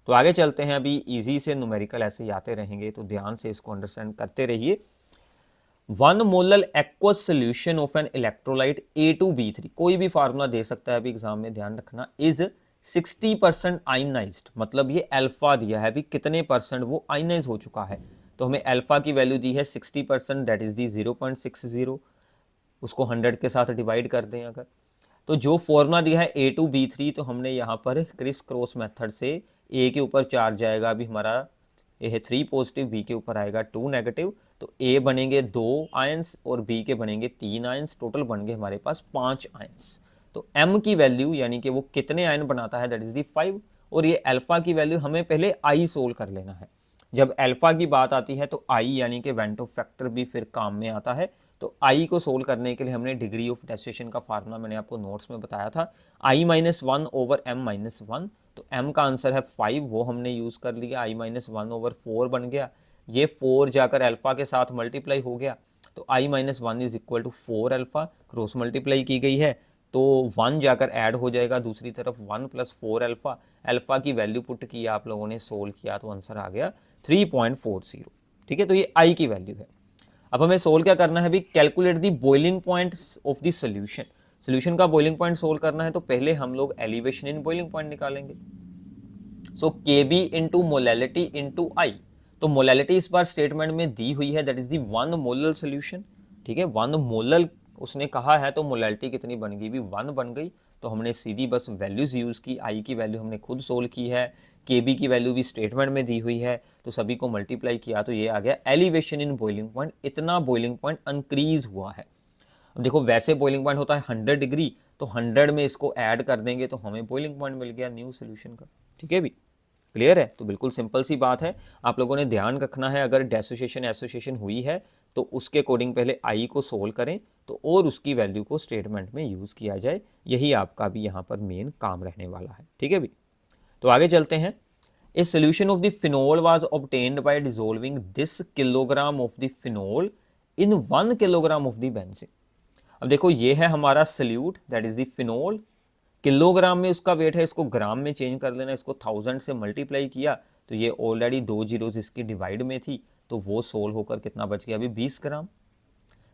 तो आगे चलते हैं। अभी इजी से न्यूमेरिकल ऐसे ही आते रहेंगे, तो ध्यान से इसको अंडरस्टैंड करते रहिए। 1 molal aqueous solution of an electrolyte A2B3, कोई भी फार्मूला दे सकता है अभी एग्जाम में, ध्यान रखना, इज 60% आयनाइज्ड, मतलब ये अल्फा दिया है अभी कितने परसेंट वो आयनाइज हो चुका है। तो हमें अल्फा की वैल्यू दी है 60%, दैट इज दी 0.60, उसको 100 के साथ डिवाइड कर दें अगर, तो जो फॉर्मूला दिया है A2B3, तो हमने यहाँ पर क्रिस क्रॉस मेथड से ए के ऊपर चार्ज जाएगा अभी हमारा, ये है 3 पॉजिटिव, बी के ऊपर आएगा 2 नेगेटिव, तो ए बनेंगे 2 आयंस और बी के बनेंगे 3 आयंस, टोटल बन गए हमारे पास 5 आयंस। तो एम की वैल्यू यानी कि वो कितने आयन बनाता है, दैट इज दी 5, और ये अल्फा की वैल्यू हमें पहले आई सोल्व कर लेना है। जब अल्फा की बात आती है तो आई यानी कि वेंटो फैक्टर भी फिर काम में आता है। तो आई को सोल्व करने के लिए हमने डिग्री ऑफ डेसिएशन का फार्मूला मैंने आपको नोट्स में बताया था, i-1/m-1, तो m का आंसर है 5, वो हमने यूज कर लिया, i-1/4 बन गया, ये 4 जाकर अल्फा के साथ मल्टीप्लाई हो गया, तो i-1 is equal to 4 alpha, cross multiply की गई है तो 1 जाकर ऐड हो जाएगा दूसरी तरफ, 1 + 4 अल्फा, अल्फा की वैल्यू पुट किया आप लोगों ने, सोल्व किया तो आंसर आ गया 3.40। ठीक है, तो ये आई की वैल्यू है। अब हमें सोल्व क्या करना है, भी calculate the boiling point of the solution. Solution का बॉइलिंग पॉइंट सोल्व करना है तो पहले हम लोग एलिवेशन इन बॉइलिंग पॉइंट निकालेंगे। सो Kb इंटू मोलैलिटी इंटू आई, तो मोलैलिटी इस बार स्टेटमेंट में दी हुई है, that is the 1 molal solution. ठीक है, 1 मोलल उसने कहा है, तो मोलैलिटी कितनी बन गई, भी 1 बन गई। तो हमने सीधी बस वैल्यूज यूज की, आई की वैल्यू हमने खुद सोल्व की है, Kb की वैल्यू भी स्टेटमेंट में दी हुई है, तो सभी को मल्टीप्लाई किया तो ये आ गया एलिवेशन इन बॉइलिंग पॉइंट, इतना बॉइलिंग पॉइंट इंक्रीज हुआ है। अब देखो वैसे बॉइलिंग पॉइंट होता है 100 डिग्री, तो 100 में इसको ऐड कर देंगे तो हमें बॉइलिंग पॉइंट मिल गया न्यू सोल्यूशन का। ठीक है भी, क्लियर है? तो बिल्कुल सिंपल सी बात है, आप लोगों ने ध्यान रखना है, अगर डेसोसिएशन एसोसिएशन हुई है तो उसके अकॉर्डिंग पहले आई को सोल्व करें तो और उसकी वैल्यू को स्टेटमेंट में यूज किया जाए, यही आपका भी यहाँ पर मेन काम रहने वाला है। ठीक है भी, तो आगे चलते हैं। A solution of the phenol was obtained by dissolving this kilogram of the phenol in 1 kilogram of the benzene। अब देखो ये है हमारा solute, that is the phenol, kilogram में उसका वेट है, इसको ग्राम में चेंज कर लेना, इसको 1000 से मल्टीप्लाई किया तो ये ऑलरेडी 2 जीरोज इसकी डिवाइड में थी, तो वो सोल्व होकर कितना बच गया, अभी 20 ग्राम।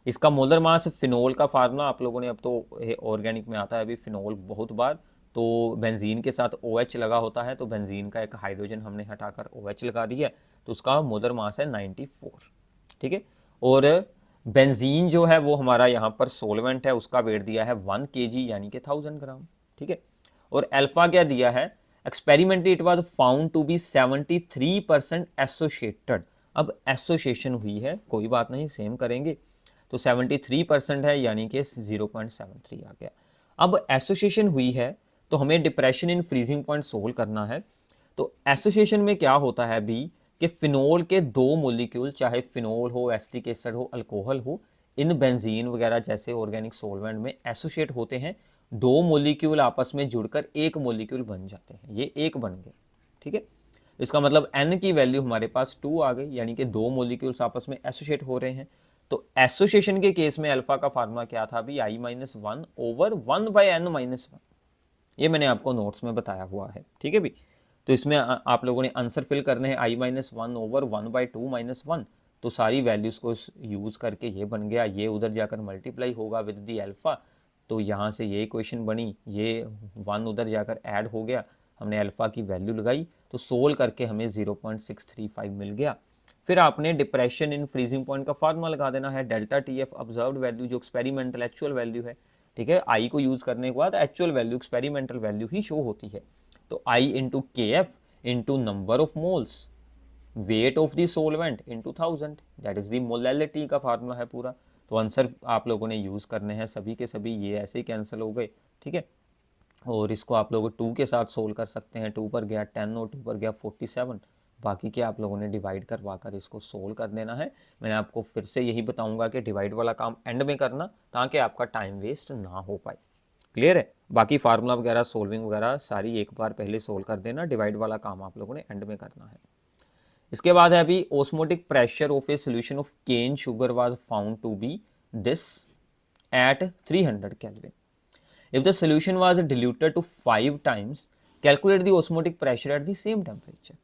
इसका मोलर मास, फिनोल का फार्मूला आप लोगों ने, अब तो ऑर्गेनिक में आता है अभी फिनोल बहुत बार, तो बेंजीन के साथ OH लगा होता है, तो बेंजीन का एक हाइड्रोजन हमने हटाकर OH लगा दिया, तो उसका मोलर मास है 94। ठीक है, और बेंजीन जो है वो हमारा यहाँ पर सोलवेंट है, उसका वेट दिया है 1 kg यानी कि 1000 ग्राम। ठीक है, और अल्फा क्या दिया है, experimentally it was found to be 73% associated. अब एसोसिएशन हुई है, कोई बात नहीं, सेम करेंगे, तो 73% है यानी कि 0.73 आ गया। अब एसोसिएशन हुई है तो हमें depression in freezing point solve करना है। तो एसोसिएशन में क्या होता है अभी कि फिनोल के 2 मोलिक्यूल, चाहे फिनोल हो, एसिटिक एसिड हो, अल्कोहल हो, इन बेंजीन वगैरह जैसे ऑर्गेनिक सोलवेंट में एसोसिएट होते हैं, 2 मोलिक्यूल आपस में जुड़कर 1 मोलिक्यूल बन जाते हैं, ये 1 बन गए। ठीक है, इसका मतलब N की वैल्यू हमारे पास 2 आ गई, यानी कि 2 मोलिक्यूल्स आपस में एसोसिएट हो रहे हैं। तो एसोसिएशन के केस में अल्फा का फार्मूला क्या था अभी, i-1/1/n-1, ये मैंने आपको नोट्स में बताया हुआ है। ठीक है भी, तो इसमें आप लोगों ने आंसर फिल करने हैं, i-1/1/2-1, तो सारी वैल्यूज को यूज करके ये बन गया, ये उधर जाकर मल्टीप्लाई होगा विद दी अल्फा, तो यहाँ से ये इक्वेशन बनी, ये 1 उधर जाकर ऐड हो गया, हमने अल्फा की वैल्यू लगाई तो सोल्व करके हमें 0.635 मिल गया। फिर आपने डिप्रेशन इन फ्रीजिंग पॉइंट का फार्मूला लगा देना है, डेल्टा TF ऑब्जर्व्ड वैल्यू, जो एक्सपेरिमेंटल एक्चुअल वैल्यू है। ठीक है, आई को यूज करने के बाद एक्चुअल वैल्यू, एक्सपेरिमेंटल वैल्यू ही शो होती है, तो I into KF into number of moles, weight of the solvent into 1000, that is the molality का फार्मूला है पूरा। तो आंसर आप लोगों ने यूज करने हैं सभी के सभी, ये ऐसे ही कैंसिल हो गए। ठीक है, और इसको आप लोग 2 के साथ सोल्व कर सकते हैं, 2 पर गया 10 और 2 पर गया 47, बाकी के आप लोगों ने डिवाइड करवा कर इसको सोल्व कर देना है। मैंने आपको फिर से यही बताऊंगा कि डिवाइड वाला काम एंड में करना, ताकि आपका टाइम वेस्ट ना हो पाए। क्लियर है, बाकी फार्मूला वगैरह सोल्विंग वगैरह सारी एक बार पहले सोल्व कर देना, डिवाइड वाला काम आप लोगों ने एंड में करना है। इसके बाद है अभी osmotic pressure of a solution of cane sugar was found to be this at 300 kelvin. If the solution was diluted to 5 times, calculate the osmotic pressure at the same temperature.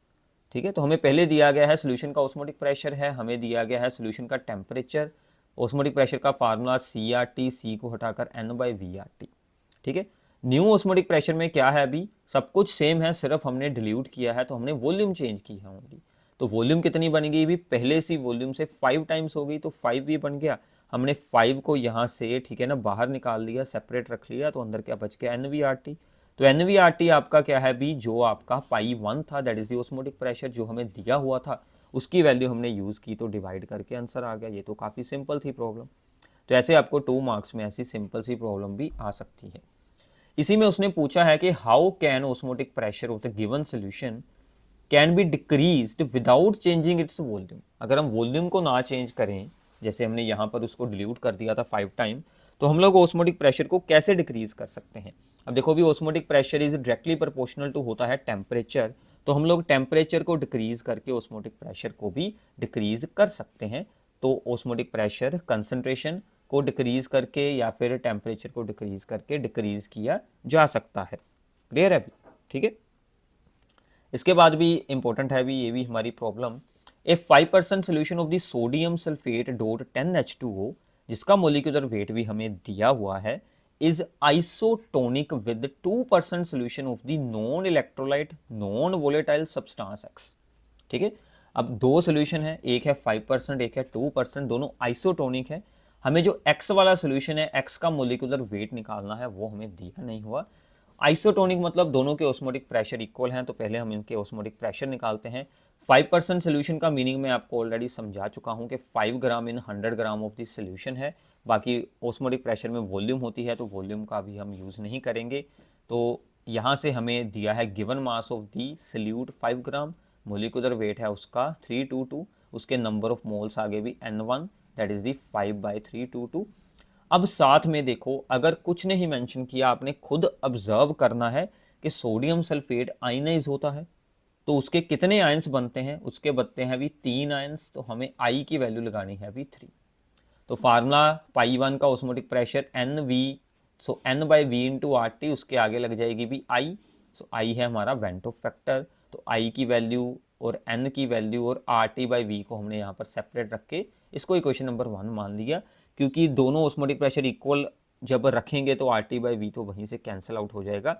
ठीक है, तो हमें पहले दिया गया है सोल्यूशन का osmotic pressure है, हमें दिया गया है सोल्यूशन का टेम्परेचर। ऑस्मोटिक प्रेशर का फार्मूला CRT, C को हटाकर N/VRT। ठीक है, न्यू ऑस्मोटिक प्रेशर में क्या है, अभी सब कुछ सेम है, सिर्फ हमने डिल्यूट किया है, तो हमने वॉल्यूम चेंज की है ओनली। तो वॉल्यूम कितनी बन गई, भी पहले सी वॉल्यूम से 5 टाइम्स हो गई, तो 5 भी बन गया। हमने 5 को यहाँ से, ठीक है ना, बाहर निकाल लिया, सेपरेट रख लिया, तो अंदर क्या बच गया, NVRT। तो NVRT आपका क्या है भी, जो आपका π1 था, that is the osmotic pressure जो हमें दिया हुआ था, उसकी वैल्यू हमने यूज़ की, तो डिवाइड करके आंसर आ गया। ये तो काफ़ी सिंपल थी प्रॉब्लम। तो ऐसे आपको 2 मार्क्स में ऐसी सिंपल सी प्रॉब्लम भी आ सकती है। इसी में उसने पूछा है कि how can osmotic pressure of the given solution can be decreased without changing its volume. अगर हम वॉल्यूम को ना चेंज करें, जैसे हमने यहाँ पर उसको डिल्यूट कर दिया था 5 टाइम, तो हम लोग ऑस्मोटिक प्रेशर को कैसे डिक्रीज कर सकते हैं। अब देखो भी, osmotic pressure is directly proportional to होता है टेम्परेचर, तो हम लोग टेम्परेचर को डिक्रीज करके ऑस्मोटिक प्रेशर को भी डिक्रीज कर सकते हैं। तो ऑस्मोटिक प्रेशर कंसंट्रेशन को डिक्रीज करके या फिर टेम्परेचर को डिक्रीज करके डिक्रीज किया जा सकता है। क्लियर है अभी, ठीक है। इसके बाद भी इंपॉर्टेंट है भी, ये भी हमारी problem, A 5% solution of the sodium sulphate dot 10H2O, जिसका मोलिकुलर वेट भी हमें दिया हुआ है, is isotonic with 2% solution of the non electrolyte non volatile substance X। ठीक है, अब दो सोल्यूशन है, एक है 5%, एक है 2%, दोनों आइसोटोनिक है। हमें जो X वाला सोल्यूशन है, X का मोलिकुलर वेट निकालना है, वो हमें दिया नहीं हुआ। आइसोटोनिक मतलब दोनों के ऑस्मोटिक प्रेशर इक्वल हैं, तो पहले हम इनके ऑस्मोटिक प्रेशर निकालते हैं। 5% सोल्यूशन का मीनिंग मैं आपको ऑलरेडी समझा चुका हूं कि 5 ग्राम इन 100 ग्राम ऑफ दिस सोल्यूशन है। बाकी ऑस्मोटिक प्रेशर में वॉल्यूम होती है, तो वॉल्यूम का भी हम यूज़ नहीं करेंगे। तो यहाँ से हमें दिया है given mass of the solute 5 gram, molecular weight है उसका 322, उसके नंबर ऑफ मोल्स आगे भी N1, दैट इज दी 5/322। अब साथ में देखो, अगर कुछ नहीं मेंशन किया, आपने खुद ऑब्जर्व करना है कि सोडियम सल्फेट आयनाइज होता है, तो उसके कितने आयंस बनते हैं, उसके बनते हैं भी 3 आयंस, तो हमें आई की वैल्यू लगानी है भी 3। तो फार्मूला π1 का ऑस्मोटिक प्रेशर NV, सो N/V इंटू RT, उसके आगे लग जाएगी भी I। सो I है हमारा वेंटो फैक्टर, तो I की वैल्यू और N की वैल्यू और RT/V को हमने यहाँ पर सेपरेट रख के इसको इक्वेशन नंबर 1 मान लिया, क्योंकि दोनों ऑस्मोटिक प्रेशर इक्वल जब रखेंगे तो RT/V तो वहीं से कैंसिल आउट हो जाएगा।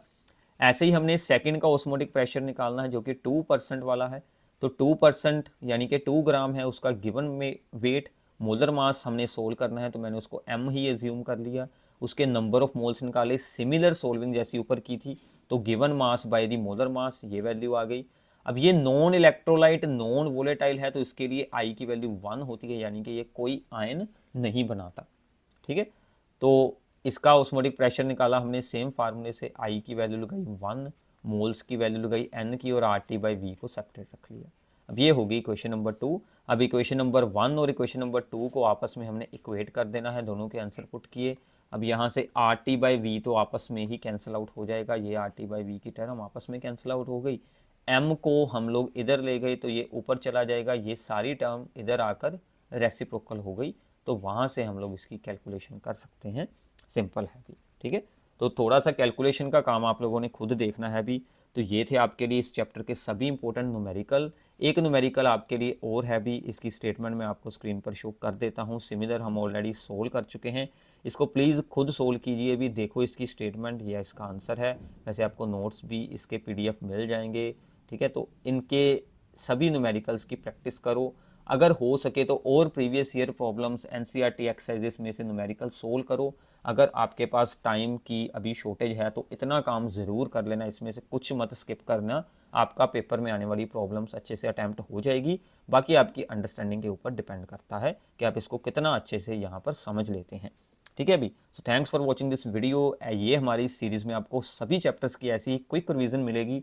ऐसे ही हमने सेकंड का ऑस्मोटिक प्रेशर निकालना है, जो कि 2% वाला है। तो 2% यानी कि 2 ग्राम है उसका गिवन में वेट, मोलर मास हमने सोल्व करना है, तो मैंने उसको M ही एज्यूम कर लिया। उसके नंबर ऑफ मोल्स निकाले, सिमिलर सोल्विंग जैसी ऊपर की थी, तो given mass by the molar mass, ये वैल्यू आ गई। अब ये नॉन इलेक्ट्रोलाइट नॉन वोलेटाइल है, तो इसके लिए I की वैल्यू 1 होती है, यानी कि ये कोई आयन नहीं बनाता। ठीक है, तो इसका ऑस्मोटिक प्रेशर निकाला हमने सेम फार्मूले से, I की वैल्यू लगाई 1, मोल्स की वैल्यू लगाई N की, और RT/V को सेपरेट रख लिया। अब ये होगी इक्वेशन नंबर 2। अब इक्वेशन नंबर 1 और इक्वेशन नंबर 2 को आपस में हमने इक्वेट कर देना है, दोनों के आंसर पुट किए। अब यहाँ से RT/V तो आपस में ही कैंसिल आउट हो जाएगा, ये RT/V की टर्म आपस में कैंसिल आउट हो गई। M को हम लोग इधर ले गए, तो ये ऊपर चला जाएगा, ये सारी टर्म इधर आकर रेसिप्रोकल हो गई, तो वहाँ से हम लोग इसकी कैलकुलेशन कर सकते हैं। सिंपल है भी, ठीक है। तो थोड़ा सा कैलकुलेशन का काम आप लोगों ने खुद देखना है भी। तो ये थे आपके लिए इस चैप्टर के सभी इंपॉर्टेंट न्यूमेरिकल। एक न्यूमेरिकल आपके लिए और है भी, इसकी स्टेटमेंट मैं आपको स्क्रीन पर शो कर देता हूँ। सिमिलर हम ऑलरेडी सोल्व कर चुके हैं, इसको प्लीज़ खुद सोल्व कीजिए भी। देखो इसकी स्टेटमेंट, यह इसका आंसर है। वैसे आपको नोट्स भी इसके PDF मिल जाएंगे, ठीक है। तो इनके सभी न्यूमेरिकल्स की प्रैक्टिस करो, अगर हो सके तो और previous year problems NCERT exercises में से न्यूमेरिकल सोल्व करो। अगर आपके पास टाइम की अभी शॉर्टेज है तो इतना काम ज़रूर कर लेना, इसमें से कुछ मत स्किप करना, आपका पेपर में आने वाली प्रॉब्लम्स अच्छे से अटैम्प्ट हो जाएगी। बाकी आपकी अंडरस्टैंडिंग के ऊपर डिपेंड करता है कि आप इसको कितना अच्छे से यहाँ पर समझ लेते हैं, ठीक है अभी। So thanks for watching this video. ये हमारी सीरीज़ में आपको सभी चैप्टर्स की ऐसी क्विक रिवीजन मिलेगी,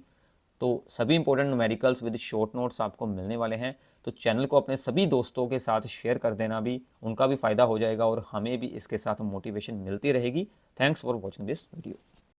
तो सभी important numericals with short notes आपको मिलने वाले हैं। तो चैनल को अपने सभी दोस्तों के साथ शेयर कर देना भी, उनका भी फ़ायदा हो जाएगा और हमें भी इसके साथ मोटिवेशन मिलती रहेगी। Thanks for watching this video.